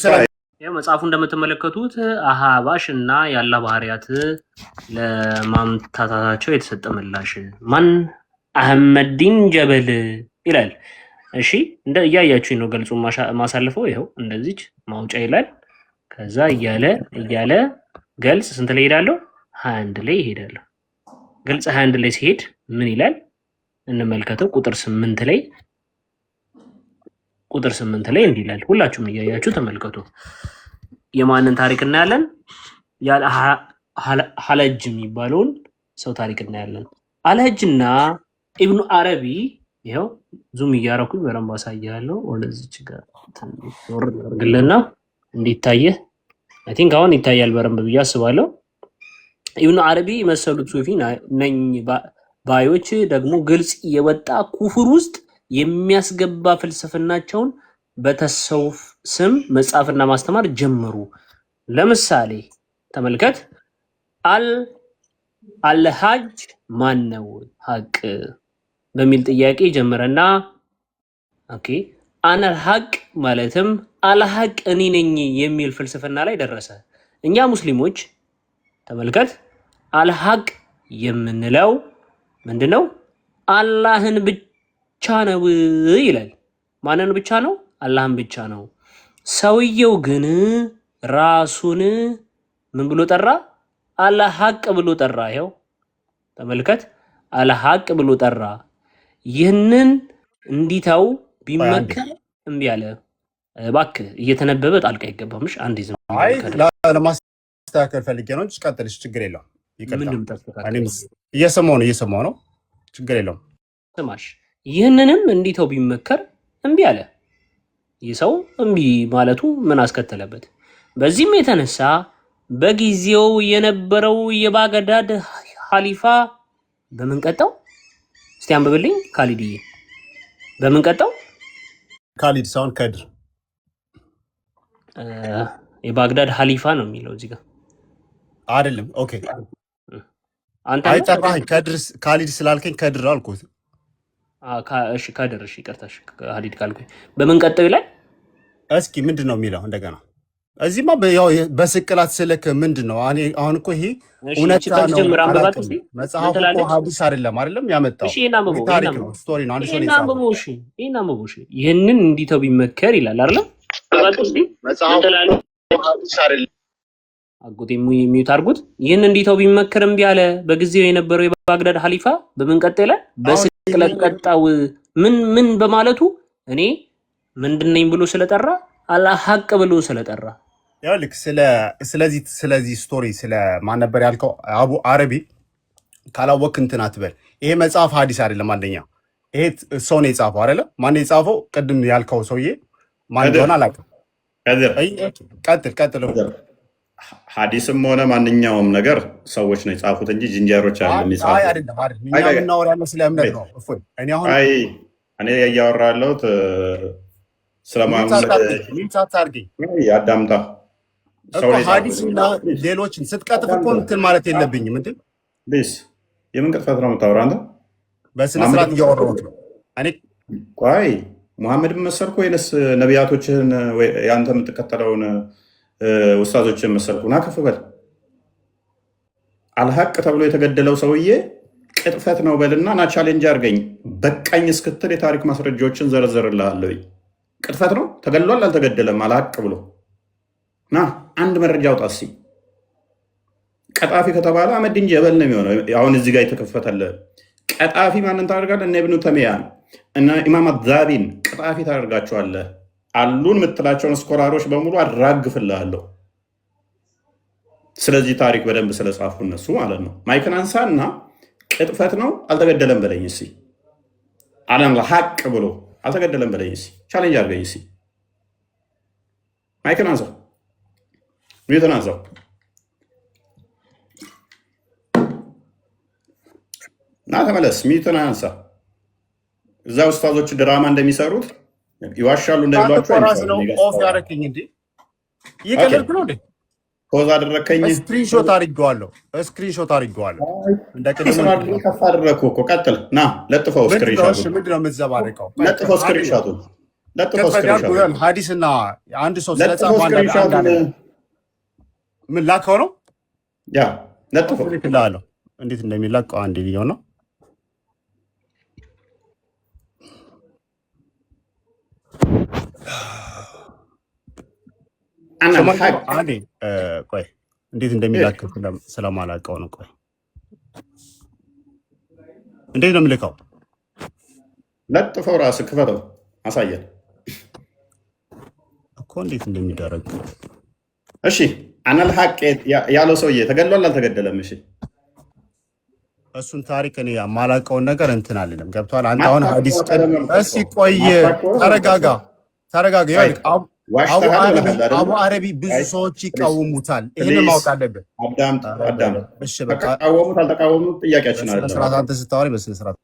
መጽሐፉ እንደምትመለከቱት አህባሽ እና የአላህ ባህሪያት ለማምታታታቸው የተሰጠ ምላሽ ማን አህመዲን ጀበል ይላል። እሺ እንደ እያያችሁኝ ነው ገልጹ ማሳልፈው ይኸው እንደዚች ማውጫ ይላል። ከዛ እያለ ገልጽ ስንት ላይ ሄዳለሁ? 21 ላይ ሄዳለሁ። ገልጽ 21 ላይ ሲሄድ ምን ይላል እንመልከተው። ቁጥር 8 ላይ እንዲህ ይላል። ሁላችሁም እያያችሁ ተመልከቱ። የማንን ታሪክ እናያለን? ያለ ሐለጅ የሚባለውን ሰው ታሪክ እናያለን። አልሀጅና ኢብኑ አረቢ ይኸው ዙም እያረኩኝ በደንብ አሳያለሁ። ወደዚች ጋር ግልና እንዲታየህ አይ ቲንክ አሁን ይታያል በደንብ ብዬ አስባለሁ። ኢብኑ አረቢ መሰሉት ሱፊ ነኝ ባዮች ደግሞ ግልጽ የወጣ ኩፍር ውስጥ የሚያስገባ ፍልስፍናቸውን በተሰውፍ ስም መጻፍና ማስተማር ጀመሩ። ለምሳሌ ተመልከት። አልሀጅ ማን ነው ሀቅ በሚል ጥያቄ ጀመረና ኦኬ አነል ሀቅ ማለትም አልሀቅ እኔ ነኝ የሚል ፍልስፍና ላይ ደረሰ። እኛ ሙስሊሞች ተመልከት አልሀቅ የምንለው ምንድነው? አላህን ብቻ ነው ይላል። ማንን ብቻ ነው? አላህን ብቻ ነው። ሰውየው ግን ራሱን ምን ብሎ ጠራ? አልሀቅ ብሎ ጠራ። ይኸው ተመልከት አልሀቅ ብሎ ጠራ። ይህንን እንዲተው ቢመከር እምቢ አለ። እባክህ እየተነበበ ጣልቃ አይገባምሽ። አንዴ ዝም አይ ለማስተካከል ፈልጌ ነው። ቀጥልሽ፣ ችግር የለውም። እየሰማሁ ነው። ችግር የለውም። ስማሽ፣ ይህንንም እንዲተው ቢመከር እምቢ አለ። ይህ ሰው እምቢ ማለቱ ምን አስከተለበት? በዚህም የተነሳ በጊዜው የነበረው የባግዳድ ሐሊፋ በምን ቀጣው? እስቲ አንብብልኝ ካሊድዬ። በምን ቀጣው? ካሊድ ሳውን ከድር የባግዳድ ሐሊፋ ነው የሚለው እዚህ ጋር አይደለም። ኦኬ አንተ አይጠራኸኝ ከድር ካሊድ ስላልከኝ ከድር አልኩት። እሺ ከድር እሺ፣ ይቅርታሽ ካሊድ ካልኩኝ በምን ቀጣው ይላል። እስኪ ምንድን ነው የሚለው እንደገና? እዚህማ ያው በስቅላት ስልክ ምንድን ነው? አሁን እኮ ይሄ እውነት ነው። መጽሐፉ እኮ ሐዲስ አይደለም ያመጣው ታሪክ ነው፣ ስቶሪ ነው። አንድ ሰው ነው። ይህንን እንዲተው ቢመከር ይላል አይደል? መጽሐፉ ሐዲስ አይደለም። አጎቴ የሚዩት አድርጉት። ይህን እንዲተው ቢመከር እምቢ አለ። በጊዜው የነበረው የባግዳድ ሐሊፋ በምን ቀጣው ይላል? በስቅላት ቀጣው። ምን በማለቱ እኔ ምንድነኝ ብሎ ስለጠራ አልሀቅ ብሎ ስለጠራ ያው ልክ ስለዚህ ስቶሪ ስለማን ነበር ያልከው? አቡ አረቢ ካላወቅ እንትን አትበል። ይሄ መጽሐፍ ሐዲስ አይደለም። አንደኛ ይሄ ሰው ነው የጻፈው አይደለም። ማን ነው የጻፈው? ቅድም ያልከው ሰውዬ ማን እንደሆነ አላውቅም። ቀጥል። ሐዲስም ሆነ ማንኛውም ነገር ሰዎች ነው የጻፉት እንጂ ዝንጀሮች አይደለም የጻፉት። አይደለም። እኛ የምናወራው ስለ እምነት ነው። እኔ እያወራ ያለሁት ስለማሙድ ያዳምጣ እኮ ሐዲስና ሌሎችን ስትቀጥፍ እኮ እንትን ማለት የለብኝም። እንትን የምን ቅጥፈት ነው የምታወራው አንተ? በስነ ስርዓት እያወራሁት ነው እኔ። ቆይ ሙሐመድን መሰልኩ ወይንስ ነቢያቶችህን የአንተ የምትከተለውን ኡስታዞችን መሰልኩ? ና ከፍ በል። አልሀቅ ተብሎ የተገደለው ሰውዬ ቅጥፈት ነው በልና ና ቻሌንጅ አድርገኝ። በቃኝ እስክትል የታሪክ ማስረጃዎችን ዘረዘርልሃለሁ። ቅጥፈት ነው? ተገድሏል? አልተገደለም? አልሀቅ ብሎ ና አንድ መረጃ አውጣ እስኪ። ቀጣፊ ከተባለ አህመዲን ጀበል ነው የሚሆነው። አሁን እዚህ ጋር የተከፈተለ ቀጣፊ ማንን ታደርጋለህ? እነ ኢብኑ ተይሚያን እና ኢማም አዛቢን ቀጣፊ ታደርጋቸዋለህ። አሉን የምትላቸውን ስኮላሮች በሙሉ አራግፍልሃለሁ። ስለዚህ ታሪክ በደንብ ስለጻፉ እነሱ ማለት ነው። ማይክን አንሳ እና ቅጥፈት ነው አልተገደለም በለኝ እስኪ። አለም ሀቅ ብሎ አልተገደለም በለኝ እስኪ። ቻሌንጅ አድርገኝ እስኪ። ማይክን አንሳ፣ ሚዩትን አንሳው። እና ተመለስ፣ ሚዩትን አንሳ። እዛ ኡስታዞች ድራማ እንደሚሰሩት ይዋሻሉ እንደሚሏቸው ኦፍ ያደረክኝ እንዴ? ይቀልልክ ነው እንዴ? ፖዝ አደረከኝ። ስክሪንሾት አድርጌዋለሁ። እንደ ቅድም ከፍ አደረኩ እኮ። ቀጥል፣ ና ለጥፈው። ስክሪንሾቱን ምንድን ነው የምትዘባርቀው? ለጥፈው ስክሪንሾቱን። ሐዲስና አንድ ሰው ስለጻፈ ምን ላከው ነው? ያ ለጥፈው ልክልሃለሁ። እንዴት እንደሚላቀው አንዴ ልየው ነው። ቆይ እንዴት እንደሚላክ ስለማላውቀው ነው። ቆይ እንዴት ነው የምልከው? ለጥፈው ራስህ ክፈተው አሳየን እኮ እንዴት እንደሚደረግ። እሺ አነል ሐቅ ያለው ሰውዬ ተገድሏል አልተገደለም? እሺ እሱን ታሪክ እኔ የማላውቀውን ነገር እንትን አልልም። ገብቶሃል? አንተ አሁን ሐዲስ እስኪ ቆይ ተረጋጋ። ይኸውልህ አቡ አረቢ ብዙ ሰዎች ይቃወሙታል። ይሄንን ማወቅ አለብን። አዳም እሺ በቃ ተቃወሙት አልተቃወሙት ጥያቄያችን አይደለም። ስርዓት አንተ ስታወሪ በስነ ስርዓት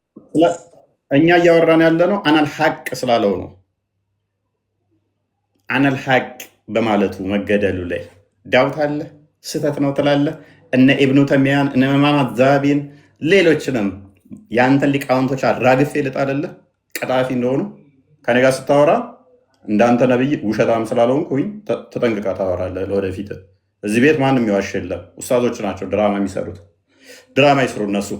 እኛ እያወራን ያለ ነው አነል ሐቅ ስላለው ነው። አነል ሐቅ በማለቱ መገደሉ ላይ ዳውት አለ? ስህተት ነው ትላለህ? እነ ኢብኑ ተሚያን እነ ኢማም ዛቢን ሌሎችንም የአንተን ሊቃውንቶች አራግፌ ልጣልልህ ቀጣፊ እንደሆኑ ከኔ ጋር ስታወራ እንዳንተ ነብይ ውሸታም ስላልሆንኩኝ ተጠንቅቃ ታወራለህ። ለወደፊት እዚህ ቤት ማንም ይዋሽ የለም። ኡስታዞች ናቸው ድራማ የሚሰሩት። ድራማ ይስሩ እነሱ።